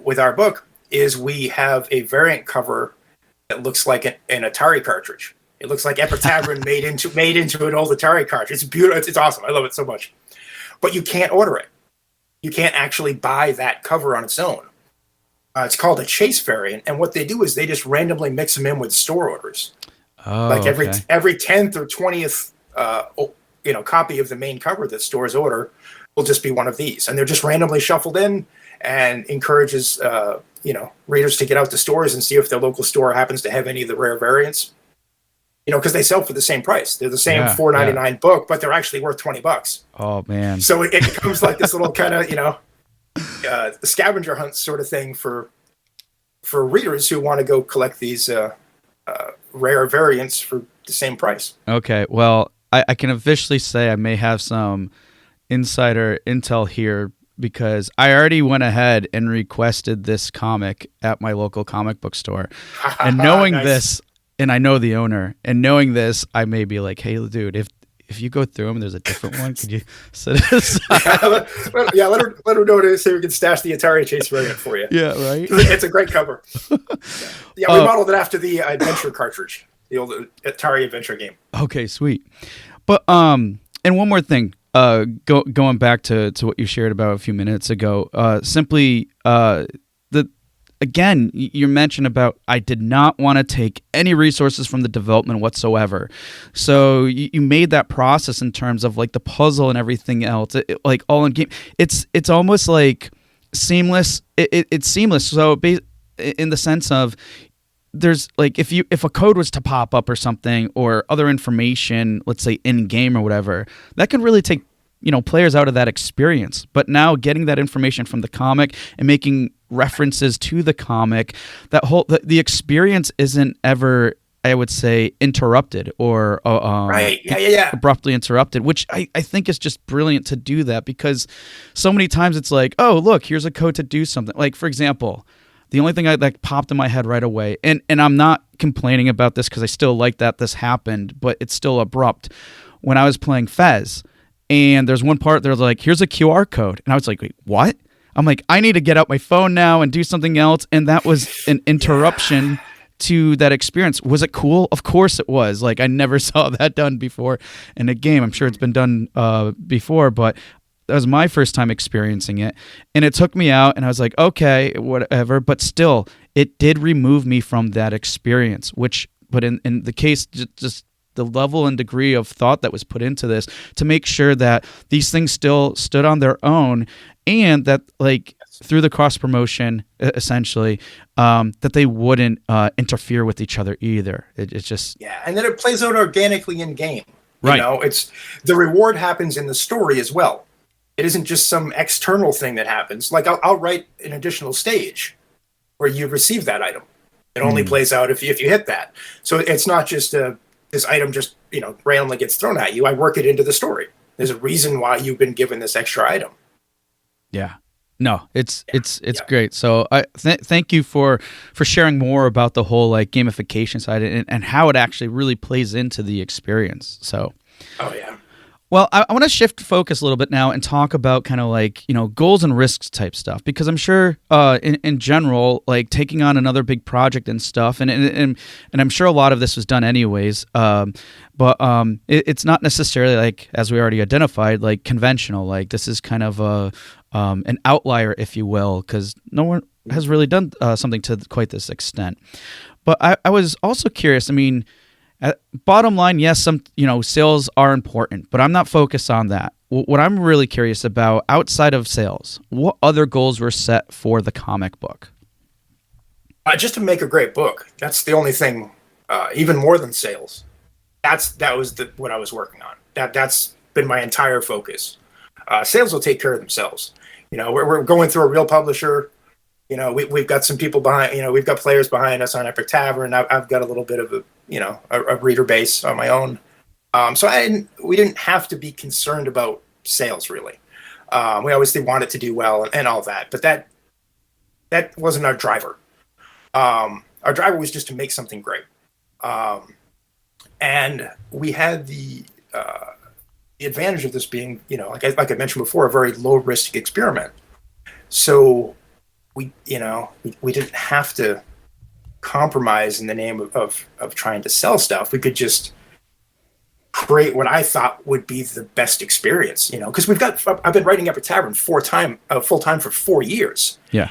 with our book is we have a variant cover that looks like an Atari cartridge. It looks like Epitavern made into an old Atari cartridge. It's beautiful. It's awesome. I love it so much. But you can't order it. You can't actually buy that cover on its own. It's called a chase variant, and what they do is they just randomly mix them in with store orders. Oh, like every okay. every 10th or 20th copy of the main cover that stores order will just be one of these, and they're just randomly shuffled in, and encourages readers to get out to stores and see if their local store happens to have any of the rare variants. Because they sell for the same price. They're the same $4.99 book, but they're actually worth $20. Oh man! So it becomes like this little kind of scavenger hunt sort of thing for readers who want to go collect these rare variants for the same price. Okay, well, I can officially say I may have some insider intel here, because I already went ahead and requested this comic at my local comic book store. And knowing Nice. this, and I know the owner, and knowing this, I may be like, hey, dude, if you go through them, there's a different one. Could you set it aside? let her know to see if we can stash the Atari Chase variant for you. Yeah, right? It's a great cover. We modeled it after the Adventure cartridge, the old Atari Adventure game. Okay, sweet. But and one more thing, going back to what you shared about a few minutes ago, simply again, you mentioned about I did not want to take any resources from the development whatsoever. So you made that process in terms of like the puzzle and everything else, like all in game. It's almost like seamless. It's seamless. So in the sense of, there's like if a code was to pop up or something, or other information, let's say in game or whatever, that can really take players out of that experience. But now getting that information from the comic and making references to the comic, that whole the experience isn't ever, I would say, interrupted or right. Yeah. abruptly interrupted, which I think is just brilliant to do that, because so many times it's like, oh, look, here's a code to do something. Like, for example, the only thing that popped in my head right away, and I'm not complaining about this because I still like that this happened, but it's still abrupt. When I was playing Fez, And there's one part they're like, here's a QR code. And I was like, wait, what? I'm like, I need to get out my phone now and do something else. And that was an interruption to that experience. Was it cool? Of course it was. Like, I never saw that done before in a game. I'm sure it's been done before, but that was my first time experiencing it. And it took me out, and I was like, okay, whatever. But still, it did remove me from that experience, but in the case, just the level and degree of thought that was put into this to make sure that these things still stood on their own, and that, like, through the cross promotion, essentially, that they wouldn't interfere with each other either. It's just and then it plays out organically in game. Right. You know, it's the reward happens in the story as well. It isn't just some external thing that happens. Like, I'll write an additional stage where you receive that item. It only plays out if you hit that. So it's not just this item just, randomly gets thrown at you. I work it into the story. There's a reason why you've been given this extra item. Yeah. No, it's great. So thank you for sharing more about the whole, like, gamification side and how it actually really plays into the experience. So. Oh yeah. Well, I want to shift focus a little bit now and talk about kind of like, goals and risks type stuff, because I'm sure in general, like, taking on another big project and stuff, and I'm sure a lot of this was done anyways, but it's not necessarily, like, as we already identified, like, conventional. Like, this is kind of an outlier, if you will, because no one has really done something to quite this extent. But I was also curious. I mean, bottom line, yes, some sales are important, but I'm not focused on that. What I'm really curious about, outside of sales, what other goals were set for the comic book? Just to make a great book. That's the only thing. Even more than sales. That was what I was working on. That's been my entire focus. Sales will take care of themselves. We're going through a real publisher. We've got some people behind. We've got players behind us on Epic Tavern. I've got a little bit of a reader base on my own. So we didn't have to be concerned about sales, really. We obviously wanted to do well and all that, but that wasn't our driver. Our driver was just to make something great. And we had the advantage of this being, like I mentioned before, a very low risk experiment. So we didn't have to compromise in the name of trying to sell stuff. We could just create what I thought would be the best experience, because I've been writing Epic Tavern full time for 4 years. Yeah.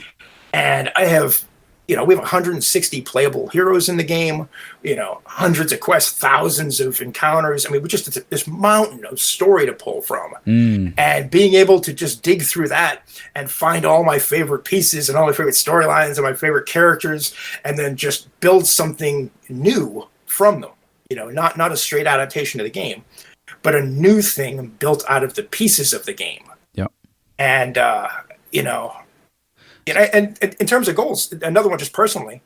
And I have, we have 160 playable heroes in the game, hundreds of quests, thousands of encounters. I mean, we just this mountain of story to pull from. And being able to just dig through that and find all my favorite pieces and all my favorite storylines and my favorite characters, and then just build something new from them. Not a straight adaptation of the game, but a new thing built out of the pieces of the game. Yep. And, and in terms of goals, another one just personally,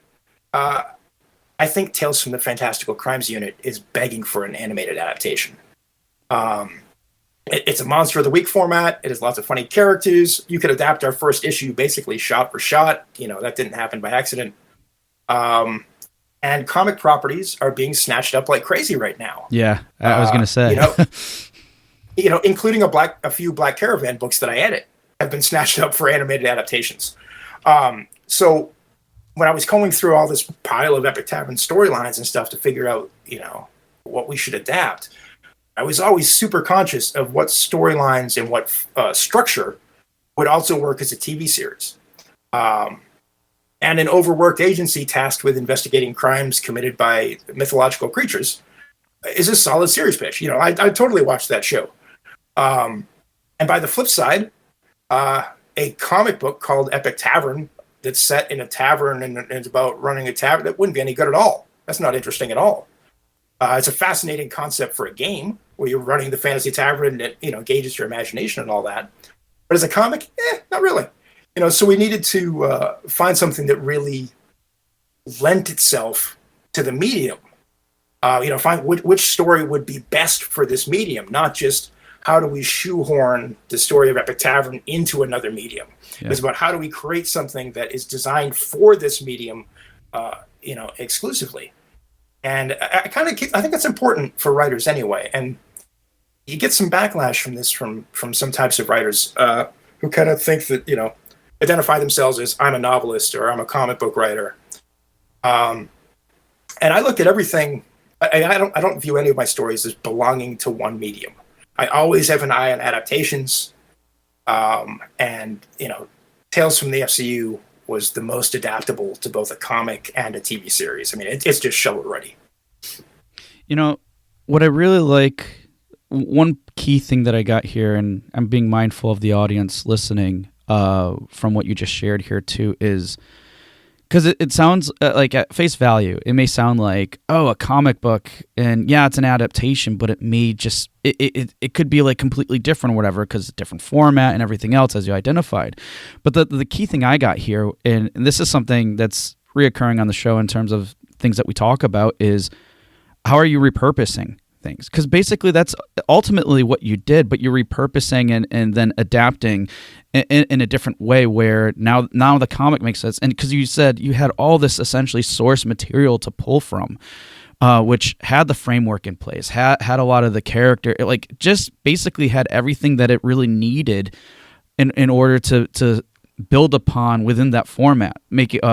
I think Tales from the Fantastical Crimes Unit is begging for an animated adaptation. It's a Monster of the Week format. It has lots of funny characters. You could adapt our first issue basically shot for shot. That didn't happen by accident. And comic properties are being snatched up like crazy right now. Yeah, I was going to say. Including a few Black Caravan books that I edit have been snatched up for animated adaptations. So when I was going through all this pile of Epic Tavern storylines and stuff to figure out, what we should adapt, I was always super conscious of what storylines and what structure would also work as a TV series. And an overworked agency tasked with investigating crimes committed by mythological creatures is a solid series pitch. I totally watched that show. And by the flip side, a comic book called Epic Tavern that's set in a tavern and it's about running a tavern, that wouldn't be any good at all. That's not interesting at all. It's a fascinating concept for a game where you're running the fantasy tavern that, engages your imagination and all that. But as a comic, not really. So we needed to find something that really lent itself to the medium. Find which story would be best for this medium, not just how do we shoehorn the story of Epic Tavern into another medium. Yeah. It's about how do we create something that is designed for this medium, exclusively. And I think that's important for writers anyway. And you get some backlash from this from some types of writers who kind of think that, identify themselves as I'm a novelist or I'm a comic book writer. And I look at everything. I don't view any of my stories as belonging to one medium. I always have an eye on adaptations. And Tales from the FCU was the most adaptable to both a comic and a TV series. I mean, it's just shovel ready. What I really like, one key thing that I got here, and I'm being mindful of the audience listening from what you just shared here too, is because it sounds like at face value, it may sound like, oh, a comic book, and yeah, it's an adaptation, but it may just, it could be like completely different or whatever, because it's a different format and everything else, as you identified. But the key thing I got here, and this is something that's reoccurring on the show in terms of things that we talk about, is how are you repurposing things? Because basically that's ultimately what you did, but you're repurposing and then adapting in a different way, where now the comic makes sense. And because you said you had all this essentially source material to pull from, which had the framework in place, had a lot of the character, just basically had everything that it really needed in order to build upon within that format, make it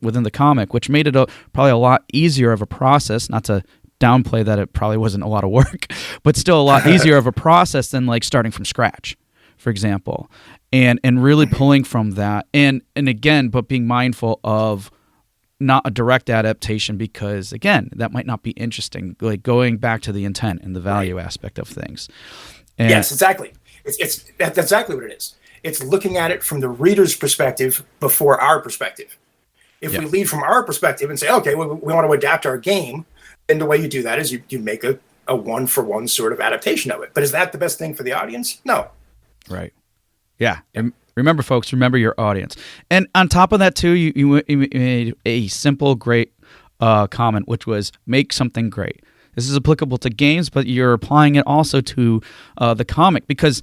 within the comic, which made it probably a lot easier of a process, not to downplay that it probably wasn't a lot of work, but still a lot easier of a process than like starting from scratch, for example, and really pulling from that. And again, but being mindful of not a direct adaptation, because again, that might not be interesting, like going back to the intent and the value aspect of things. And yes, exactly. That's exactly what it is. It's looking at it from the reader's perspective before our perspective. If we lead from our perspective and say, okay, we want to adapt our game, then the way you do that is you make a one-for-one sort of adaptation of it. But is that the best thing for the audience? No. Right. Yeah. And remember, folks, remember your audience. And on top of that, too, you made a simple, great comment, which was make something great. This is applicable to games, but you're applying it also to the comic, because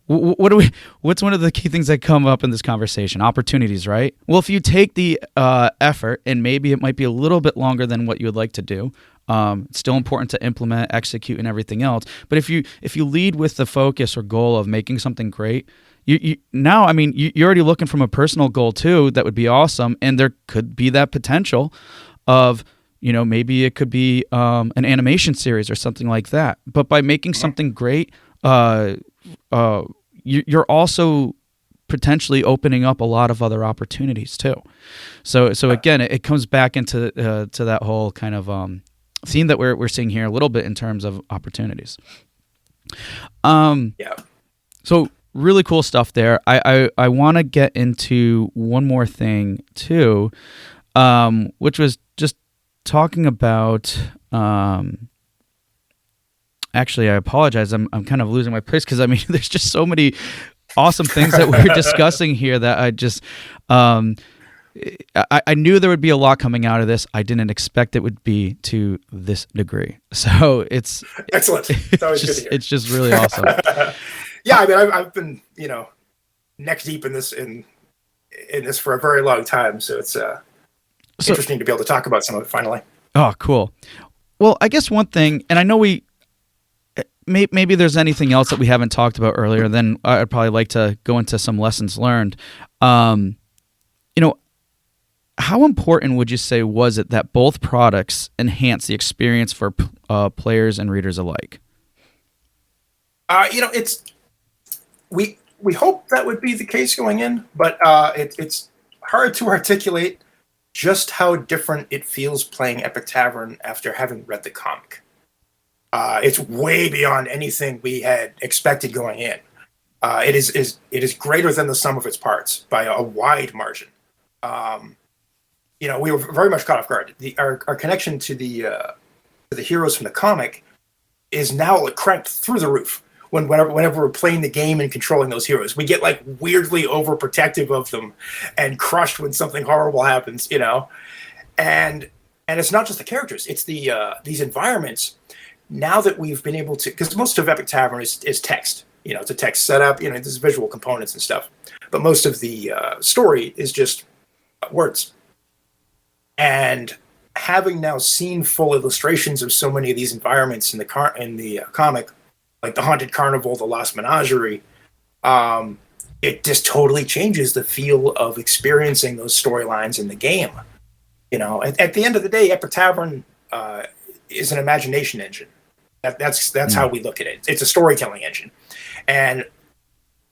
what's one of the key things that come up in this conversation? Opportunities, right? Well, if you take the effort, and maybe it might be a little bit longer than what you would like to do, it's still important to implement, execute, and everything else. But if you lead with the focus or goal of making something great, you're already looking from a personal goal too. That would be awesome, and there could be that potential of, maybe it could be an animation series or something like that. But by making something great, you're also potentially opening up a lot of other opportunities too. So again, it comes back into to that whole kind of theme that we're seeing here a little bit in terms of opportunities. So really cool stuff there. I want to get into one more thing too, which was just talking about. Actually, I apologize. I'm kind of losing my place, because there's just so many awesome things that we're discussing here that I just I knew there would be a lot coming out of this. I didn't expect it would be to this degree. So it's excellent. It's always good to hear. It's just really awesome. Yeah, I've been neck deep in this for a very long time. So it's interesting to be able to talk about some of it finally. Oh, cool. Well, I guess one thing, and I know maybe there's anything else that we haven't talked about earlier, then I'd probably like to go into some lessons learned. How important would you say was it that both products enhance the experience for players and readers alike? We hope that would be the case going in, but it's hard to articulate just how different it feels playing Epic Tavern after having read the comic. It's way beyond anything we had expected going in. It is greater than the sum of its parts by a wide margin. We were very much caught off guard. Our connection to the heroes from the comic is now cranked through the roof. Whenever we're playing the game and controlling those heroes, we get weirdly overprotective of them and crushed when something horrible happens. And it's not just the characters; it's these environments. Now that we've been able to, because most of Epic Tavern is text. It's a text setup. There's visual components and stuff, but most of the story is just words. And having now seen full illustrations of so many of these environments in the comic, like the Haunted Carnival, the Lost Menagerie, it just totally changes the feel of experiencing those storylines in the game. At the end of the day, Epic Tavern is an imagination engine. That's how we look at it. It's a storytelling engine, and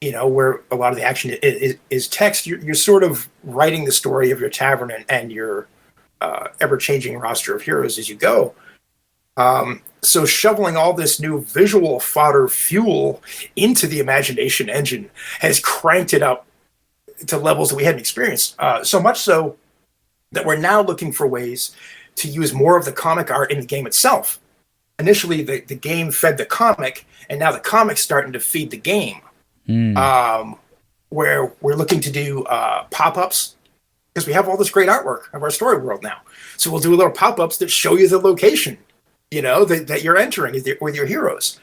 where a lot of the action is text. You're sort of writing the story of your tavern and your ever-changing roster of heroes as you go. So shoveling all this new visual fodder fuel into the imagination engine has cranked it up to levels that we hadn't experienced. So much so that we're now looking for ways to use more of the comic art in the game itself. Initially, the game fed the comic, and now the comic's starting to feed the game. Where we're looking to do pop-ups, because we have all this great artwork of our story world now. So we'll do little pop-ups that show you the location, that you're entering with your heroes.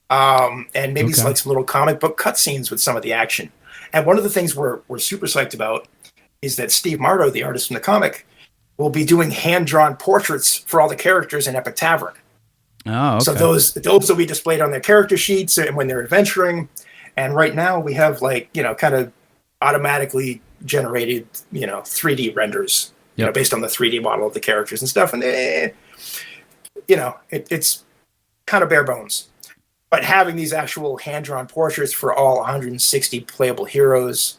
And maybe like some little comic book cutscenes with some of the action. And one of the things we're super psyched about is that Steve Marto, the artist from the comic, will be doing hand-drawn portraits for all the characters in Epic Tavern. Oh, okay. So those will be displayed on their character sheets and when they're adventuring. And right now we have kind of automatically generated, 3D renders, based on the 3D model of the characters and stuff. And it's kind of bare bones. But having these actual hand-drawn portraits for all 160 playable heroes,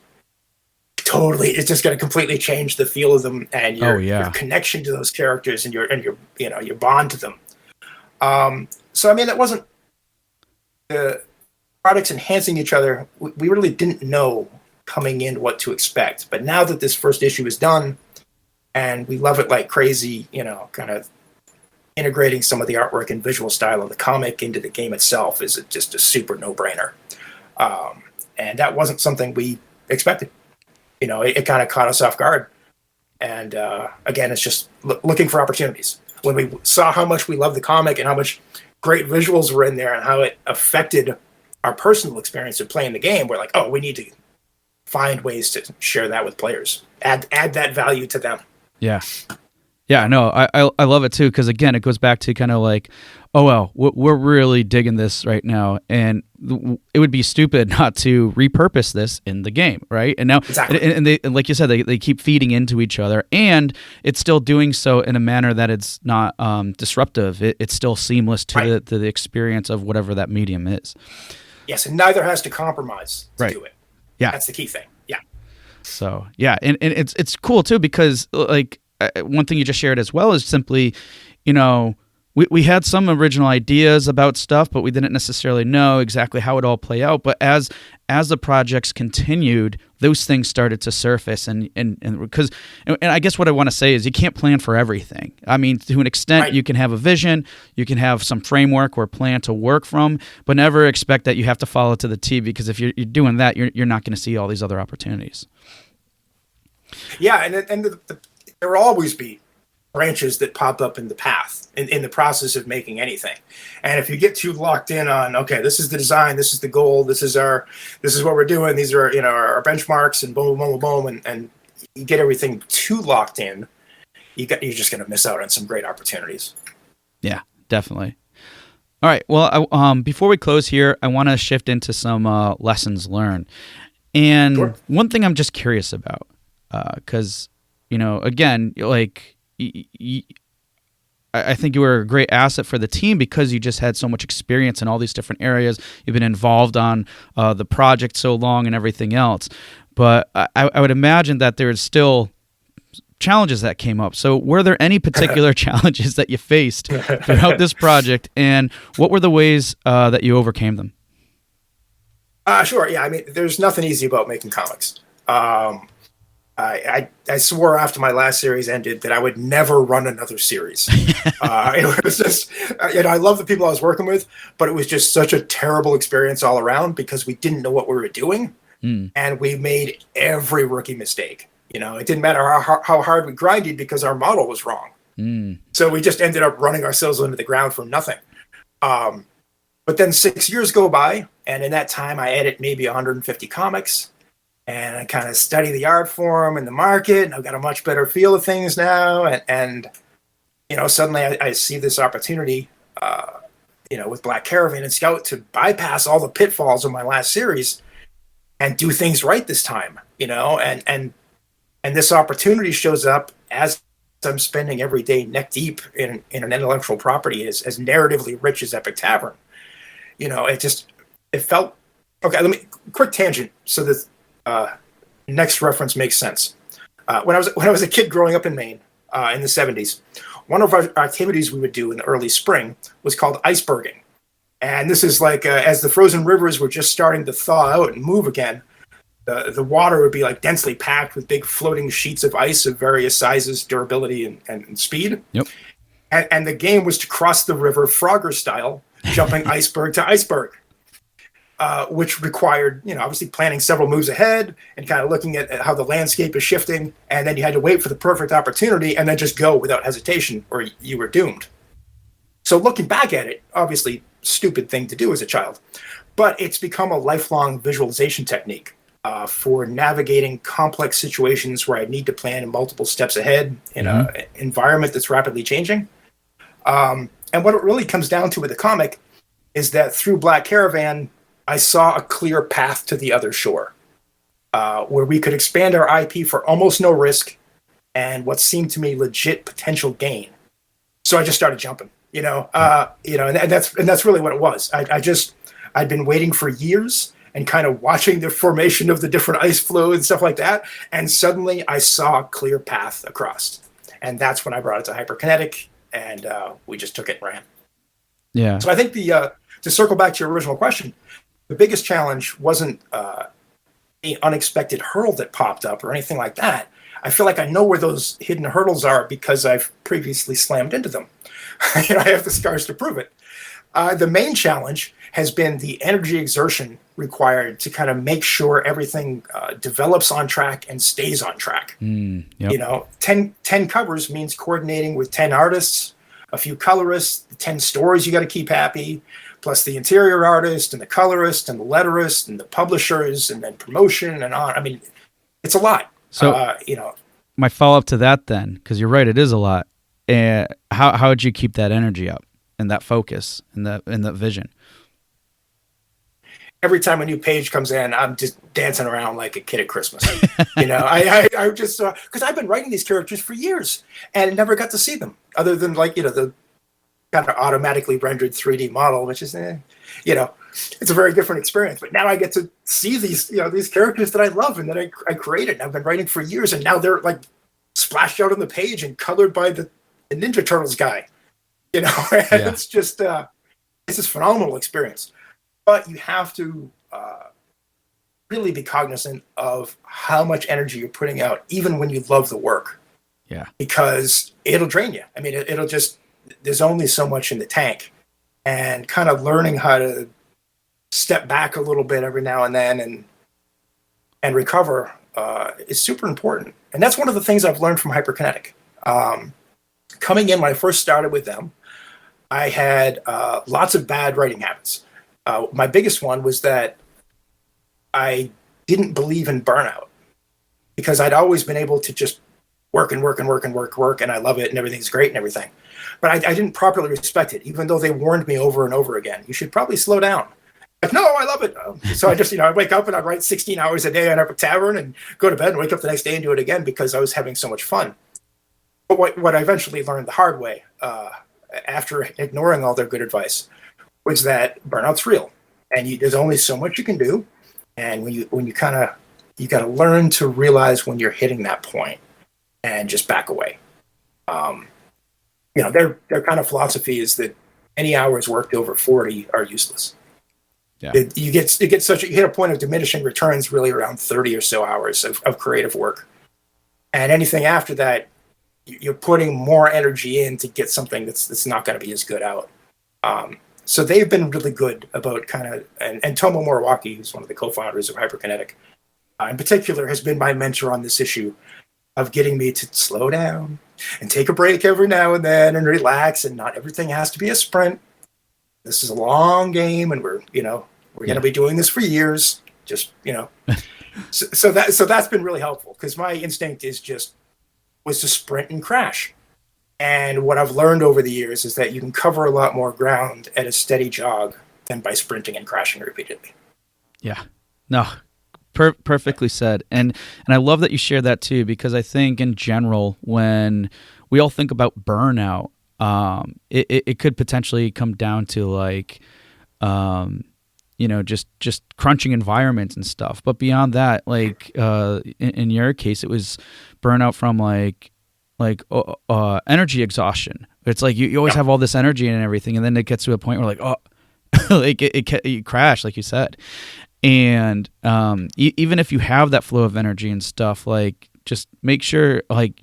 it's just going to completely change the feel of them and your connection to those characters and your bond to them. So I mean, it wasn't the products enhancing each other. We really didn't know coming in what to expect. But now that this first issue is done, and we love it like crazy, kind of integrating some of the artwork and visual style of the comic into the game itself is just a super no-brainer. And that wasn't something we expected. It kind of caught us off guard. And again, it's just looking for opportunities. When we saw how much we loved the comic and how much great visuals were in there and how it affected our personal experience of playing the game, we're like, oh, we need to find ways to share that with players. Add that value to them. Yeah. Yeah, no, I love it too, because again, it goes back to kind of like, oh, well, we're really digging this right now, and it would be stupid not to repurpose this in the game, right? And now, exactly. and like you said, they keep feeding into each other, and it's still doing so in a manner that it's not disruptive. It's still seamless to the experience of whatever that medium is. Yes, and neither has to compromise to do it. Yeah, that's the key thing. Yeah. So yeah, and it's cool too, because like one thing you just shared as well is simply, we had some original ideas about stuff, but we didn't necessarily know exactly how it all play out. But as the projects continued, those things started to surface, and I guess what I want to say is you can't plan for everything. I mean, to an extent, you can have a vision, you can have some framework or plan to work from, but never expect that you have to follow to the T, because if you're doing that, you're not going to see all these other opportunities. Yeah, and there will always be branches that pop up in the path in the process of making anything. And if you get too locked in on, okay, this is the design, this is the goal, this is what we're doing, these are our benchmarks, and boom, boom, boom, boom, and you get everything too locked in, you're just going to miss out on some great opportunities. Yeah, definitely. All right. Well, before we close here, I want to shift into some lessons learned. And one thing I'm just curious about, because again, like, I think you were a great asset for the team because you just had so much experience in all these different areas. You've been involved on the project so long and everything else. But I would imagine that there's still challenges that came up. So were there any particular challenges that you faced throughout this project, and what were the ways that you overcame them? Sure. Yeah. I mean, there's nothing easy about making comics. I swore after my last series ended that I would never run another series. It was just, I love the people I was working with, but it was just such a terrible experience all around because we didn't know what we were doing, and we made every rookie mistake. It didn't matter how hard we grinded because our model was wrong. So we just ended up running ourselves into the ground for nothing. But then 6 years go by, and in that time I edit maybe 150 comics. And I kind of study the art form and the market, and I've got a much better feel of things now. And suddenly I see this opportunity with Black Caravan and Scout to bypass all the pitfalls of my last series and do things right this time, and this opportunity shows up as I'm spending every day neck deep in an intellectual property as narratively rich as Epic Tavern. It felt okay. Let me quick tangent so that next reference makes sense. When I was a kid growing up in Maine in the 70s, one of our activities we would do in the early spring was called iceberging. And this is like as the frozen rivers were just starting to thaw out and move again, the water would be like densely packed with big floating sheets of ice of various sizes, durability, and speed. Yep. And the game was to cross the river Frogger style, jumping iceberg to iceberg, which required, obviously planning several moves ahead and kind of looking at how the landscape is shifting. And then you had to wait for the perfect opportunity and then just go without hesitation or you were doomed. So looking back at it, obviously stupid thing to do as a child, but it's become a lifelong visualization technique for navigating complex situations where I need to plan multiple steps ahead in an environment that's rapidly changing. And what it really comes down to with the comic is that through Black Caravan, I saw a clear path to the other shore, where we could expand our IP for almost no risk and what seemed to me legit potential gain. So I just started jumping, and that's really what it was. I'd been waiting for years and kind of watching the formation of the different ice flow and stuff like that. And suddenly I saw a clear path across. And that's when I brought it to HyperKinetic, and we just took it and ran. Yeah. So I think to circle back to your original question, the biggest challenge wasn't the unexpected hurdle that popped up or anything like that. I feel like I know where those hidden hurdles are because I've previously slammed into them. I have the scars to prove it. The main challenge has been the energy exertion required to kind of make sure everything develops on track and stays on track. Yep. 10 covers means coordinating with 10 artists, a few colorists, the 10 stories you got to keep happy, plus the interior artist and the colorist and the letterist and the publishers and then promotion and on. I mean, it's a lot. So, my follow-up to that then, because you're right, it is a lot. How would you keep that energy up and that focus and that vision? Every time a new page comes in, I'm just dancing around like a kid at Christmas. I just because I've been writing these characters for years and never got to see them other than the kind of automatically rendered 3D model, which is it's a very different experience. But now I get to see these these characters that I love and that I created and I've been writing for years, and now they're like splashed out on the page and colored by the Ninja Turtles guy. It's just it's this phenomenal experience. But you have to really be cognizant of how much energy you're putting out, even when you love the work. Yeah. Because it'll drain you. I mean, it'll just, there's only so much in the tank. And kind of learning how to step back a little bit every now and then and recover is super important. And that's one of the things I've learned from HyperKinetic. Coming in when I first started with them, I had lots of bad writing habits. My biggest one was that I didn't believe in burnout because I'd always been able to just work and work and work and work, and I love it and everything's great and everything. But I didn't properly respect it, even though they warned me over and over again. You should probably slow down. Like, no, I love it. So I just, I'd wake up and I'd write 16 hours a day on Epic Tavern and go to bed and wake up the next day and do it again because I was having so much fun. But what I eventually learned the hard way, after ignoring all their good advice, was that burnout's real, and there's only so much you can do, and when you got to learn to realize when you're hitting that point, and just back away. Their kind of philosophy is that any hours worked over 40 are useless. Yeah, you hit a point of diminishing returns really around 30 or so hours of creative work, and anything after that, you're putting more energy in to get something that's not going to be as good out. So they've been really good about and Tomo Moriwaki, who's one of the co-founders of HyperKinetic, in particular, has been my mentor on this issue of getting me to slow down and take a break every now and then and relax, and not everything has to be a sprint. This is a long game, and we're going to be doing this for years. Just so that's been really helpful because my instinct was to sprint and crash. And what I've learned over the years is that you can cover a lot more ground at a steady jog than by sprinting and crashing repeatedly. Yeah. No, perfectly said. And I love that you shared that too, because I think in general, when we all think about burnout, it could potentially come down to like, just crunching environments and stuff. But beyond that, like in your case, it was burnout from like energy exhaustion. It's like you always have all this energy and everything, and then it gets to a point where like, oh, like it crash, like you said. And even if you have that flow of energy and stuff, like just make sure like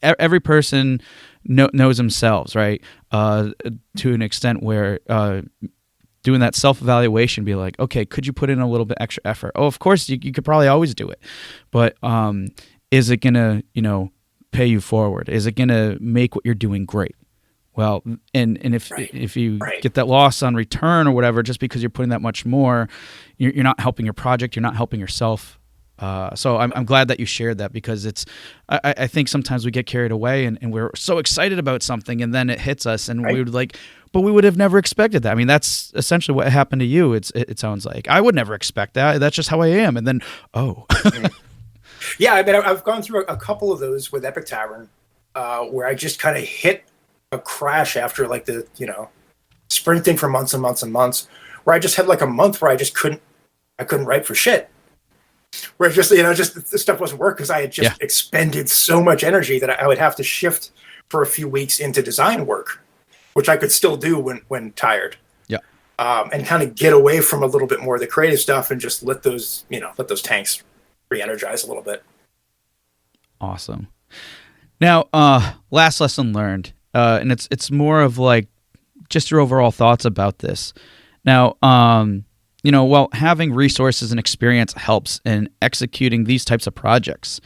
every person knows themselves, right? To an extent where doing that self-evaluation, be like, okay, could you put in a little bit extra effort? Oh, of course, you could probably always do it. But is it going to, pay you forward? Is it going to make what you're doing great? Well, and if you get that loss on return or whatever, just because you're putting that much more, you're not helping your project, you're not helping yourself. So I'm glad that you shared that, because I think sometimes we get carried away and we're so excited about something, and then it hits us and we would like, but we would have never expected that. I mean, that's essentially what happened to you. It sounds like I would never expect that. That's just how I am. And then, Yeah, I mean, I've gone through a couple of those with Epic Tavern, where I just kind of hit a crash after like the, sprinting for months and months and months, where I just had like a month where I couldn't write for shit. Where just, just the stuff wasn't work because I had just expended so much energy that I would have to shift for a few weeks into design work, which I could still do when tired. Yeah. And kind of get away from a little bit more of the creative stuff and just let those tanks re-energize a little bit. Awesome. Now, last lesson learned, and it's more of like just your overall thoughts about this. Now, while having resources and experience helps in executing these types of projects,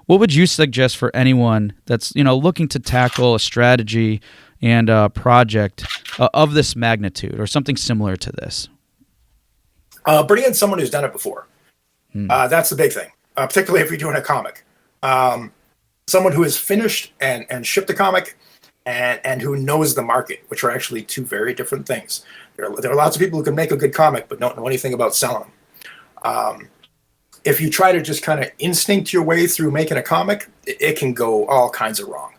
what would you suggest for anyone that's looking to tackle a strategy and a project of this magnitude or something similar to this? Bring in someone who's done it before. That's the big thing, particularly if you're doing a comic. Someone who has finished and shipped a comic and who knows the market, which are actually two very different things. There are lots of people who can make a good comic but don't know anything about selling them. If you try to just kind of instinct your way through making a comic, it can go all kinds of wrong.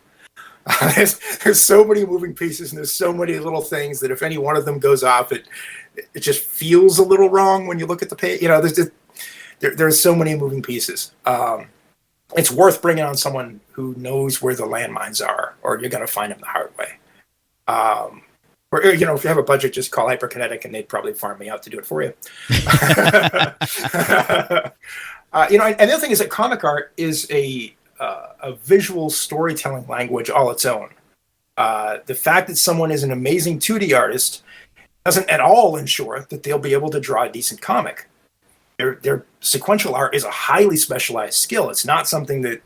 There's so many moving pieces and there's so many little things that if any one of them goes off, it just feels a little wrong when you look at the page. There's so many moving pieces. It's worth bringing on someone who knows where the landmines are, or you're going to find them the hard way. Or, if you have a budget, just call HyperKinetic and they'd probably farm me out to do it for you. And the other thing is that comic art is a visual storytelling language all its own. The fact that someone is an amazing 2D artist doesn't at all ensure that they'll be able to draw a decent comic. Their sequential art is a highly specialized skill. It's not something that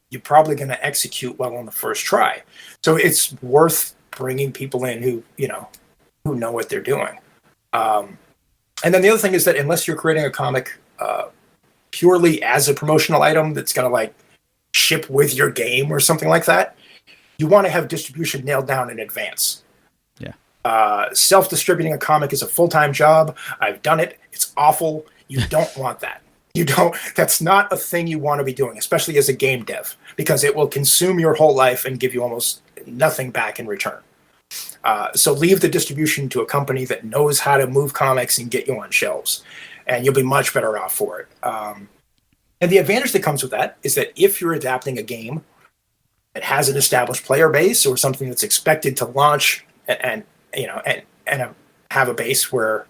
you're probably going to execute well on the first try. So it's worth bringing people in who know what they're doing. And then the other thing is that unless you're creating a comic purely as a promotional item that's going to like ship with your game or something like that, you want to have distribution nailed down in advance. Self-distributing a comic is a full-time job. I've done it. It's awful. You don't want that. That's not a thing you want to be doing, especially as a game dev, because it will consume your whole life and give you almost nothing back in return. So leave the distribution to a company that knows how to move comics and get you on shelves, and you'll be much better off for it. And the advantage that comes with that is that if you're adapting a game that has an established player base or something that's expected to launch and have a base where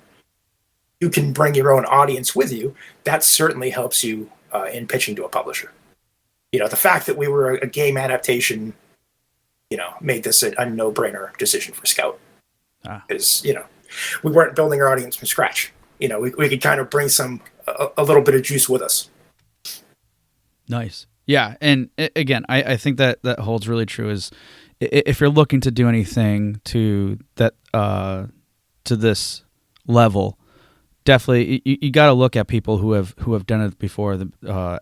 you can bring your own audience with you, that certainly helps you in pitching to a publisher. The fact that we were a game adaptation, made this a no-brainer decision for Scout. Because, we weren't building our audience from scratch. We could kind of bring a little bit of juice with us. Nice. Yeah. And again, I think that holds really true is if you're looking to do anything to that, to this level, definitely you got to look at people who have done it before,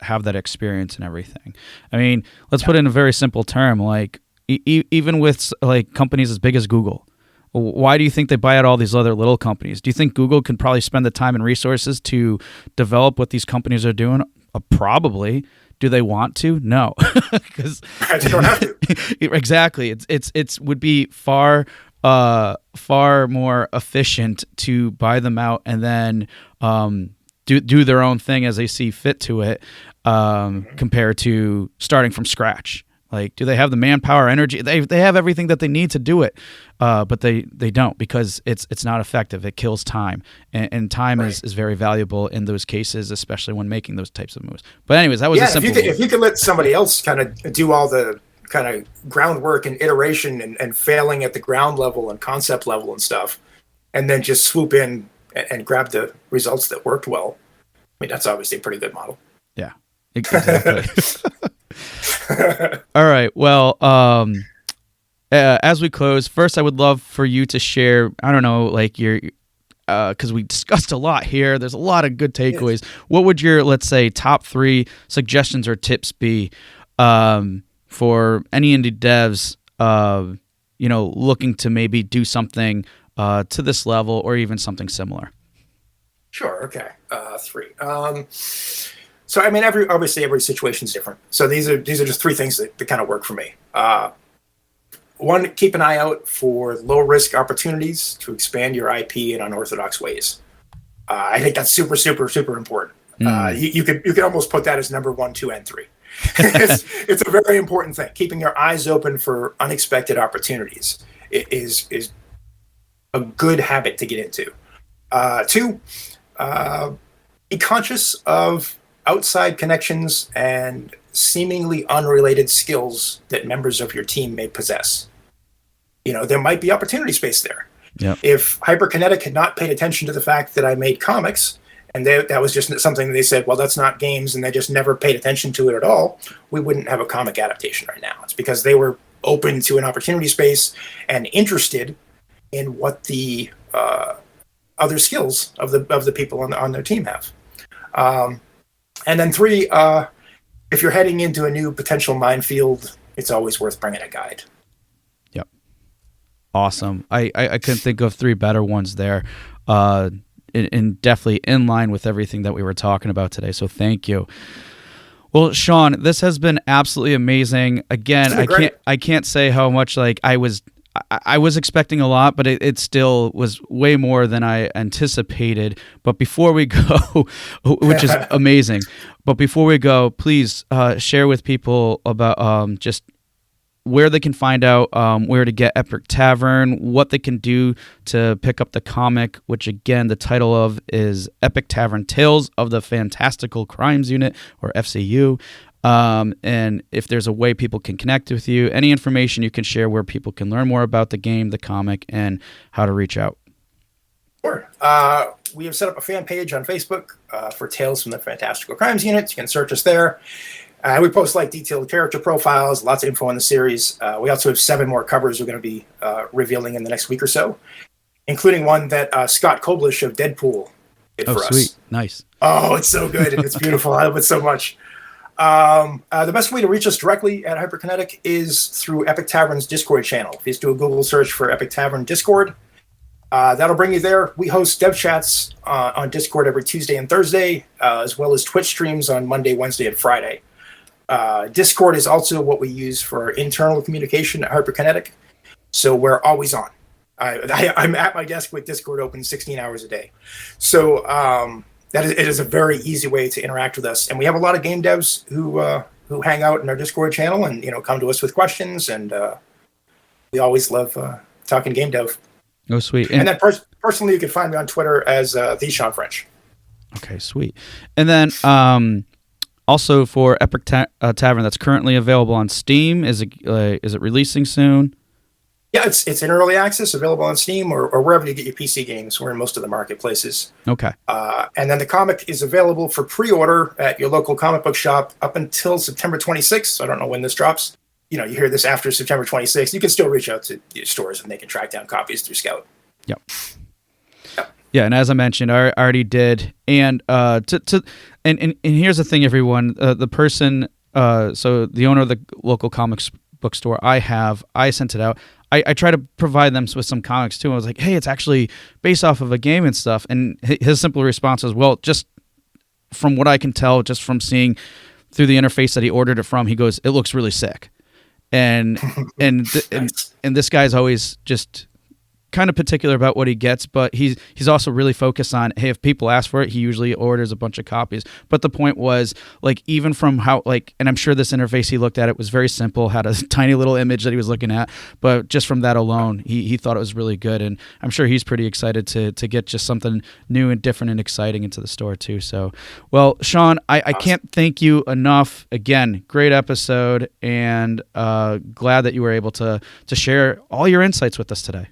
have that experience and everything. I mean, let's put it in a very simple term, like even with like companies as big as Google. Why do you think they buy out all these other little companies? Do you think Google can probably spend the time and resources to develop what these companies are doing? Probably. Do they want to? No, because they don't have to. Exactly. It's would be far more efficient to buy them out and then do their own thing as they see fit to it, compared to starting from scratch. Like, do they have the manpower, energy? They have everything that they need to do it, but they don't, because it's not effective. It kills time, and time is very valuable in those cases, especially when making those types of moves. But anyways, that was a simple. If you could let somebody else kind of do all the kind of groundwork and iteration and failing at the ground level and concept level and stuff, and then just swoop in and grab the results that worked well. I mean, that's obviously a pretty good model. Yeah, exactly. All right. Well, as we close, first I would love for you to share, I don't know, like your, because we discussed a lot here. There's a lot of good takeaways. Yes. What would your, let's say, top 3 suggestions or tips be for any indie devs, looking to maybe do something to this level or even something similar? Sure. Okay. 3. So, I mean, obviously every situation is different. So these are just 3 things that kind of work for me. 1, keep an eye out for low risk opportunities to expand your IP in unorthodox ways. I think that's super, super, super important. You could almost put that as number 1, 2, and 3. It's a very important thing. Keeping your eyes open for unexpected opportunities is a good habit to get into. 2, be conscious of outside connections and seemingly unrelated skills that members of your team may possess. There might be opportunity space there. Yep. If HyperKinetic had not paid attention to the fact that I made comics, and that was just something they said, well, that's not games, and they just never paid attention to it at all, we wouldn't have a comic adaptation right now. It's because they were open to an opportunity space and interested in what the other skills of the people on their team have. And then 3, if you're heading into a new potential minefield, it's always worth bringing a guide. Yep. Awesome. I couldn't think of 3 better ones there. And definitely in line with everything that we were talking about today. So thank you. Well, Shawn, this has been absolutely amazing. Again, I can't say how much like I was expecting a lot, but it still was way more than I anticipated. But before we go, which is amazing, but before we go, please share with people about just where they can find out where to get Epic Tavern, what they can do to pick up the comic, which again, the title of is Epic Tavern Tales of the Fantastical Crimes Unit, or FCU. And if there's a way people can connect with you, any information you can share where people can learn more about the game, the comic, and how to reach out. Sure. We have set up a fan page on Facebook for Tales from the Fantastical Crimes Unit. You can search us there. We post detailed character profiles, lots of info on the series. We also have 7 more covers we're going to be revealing in the next week or so, including one that Scott Koblish of Deadpool did for us. Oh, sweet. Nice. Oh, it's so good. It's beautiful. I love it so much. The best way to reach us directly at HyperKinetic is through Epic Tavern's Discord channel. If you just do a Google search for Epic Tavern Discord, that'll bring you there. We host dev chats on Discord every Tuesday and Thursday, as well as Twitch streams on Monday, Wednesday, and Friday. Discord is also what we use for internal communication at HyperKinetic, so we're always on. I'm at my desk with Discord open 16 hours a day. So it is a very easy way to interact with us. And we have a lot of game devs who hang out in our Discord channel and come to us with questions, and we always love talking game dev. Oh, sweet. And then personally, you can find me on Twitter as the Shawn French. Okay, sweet. And then also for Epic Tavern, that's currently available on Steam. Is it releasing soon? Yeah, it's in early access, available on Steam or wherever you get your PC games. We're in most of the marketplaces. Okay. And then the comic is available for pre-order at your local comic book shop up until September 26th. So I don't know when this drops. You hear this after September 26th. You can still reach out to your stores and they can track down copies through Scout. Yep. Yeah, and as I mentioned, I already did. And and here's the thing, everyone. The person, so the owner of the local comics bookstore I sent it out. I try to provide them with some comics too. I was like, hey, it's actually based off of a game and stuff. And his simple response was, well, just from what I can tell, just from seeing through the interface that he ordered it from, he goes, it looks really sick. And and this guy's always just kind of particular about what he gets, but he's also really focused on, hey, if people ask for it, he usually orders a bunch of copies. But the point was, like, even from how, like, and I'm sure this interface he looked at, it was very simple, had a tiny little image that he was looking at, but just from that alone, he thought it was really good, and I'm sure he's pretty excited to get just something new and different and exciting into the store too. So, well, Shawn, I can't thank you enough. Again, great episode, and glad that you were able to share all your insights with us today.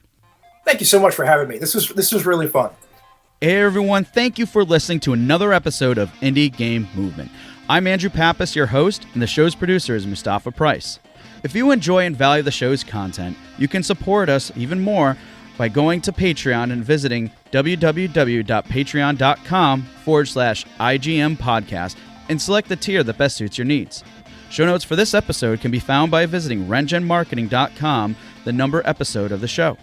Thank you so much for having me. This was really fun. Hey everyone, thank you for listening to another episode of Indie Game Movement. I'm Andrew Pappas, your host, and the show's producer is Mustafa Price. If you enjoy and value the show's content, you can support us even more by going to Patreon and visiting www.patreon.com/IGM podcast and select the tier that best suits your needs. Show notes for this episode can be found by visiting rengenmarketing.com, the number episode of the show.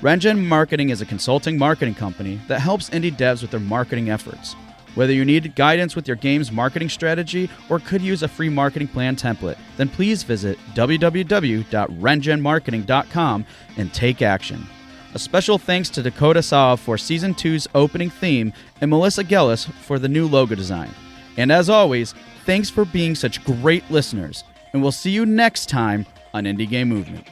Rengen Marketing is a consulting marketing company that helps indie devs with their marketing efforts. Whether you need guidance with your game's marketing strategy or could use a free marketing plan template, then please visit www.rengenmarketing.com and take action. A special thanks to Dakota Saw for Season 2's opening theme and Melissa Gellis for the new logo design. And as always, thanks for being such great listeners, and we'll see you next time on Indie Game Movement.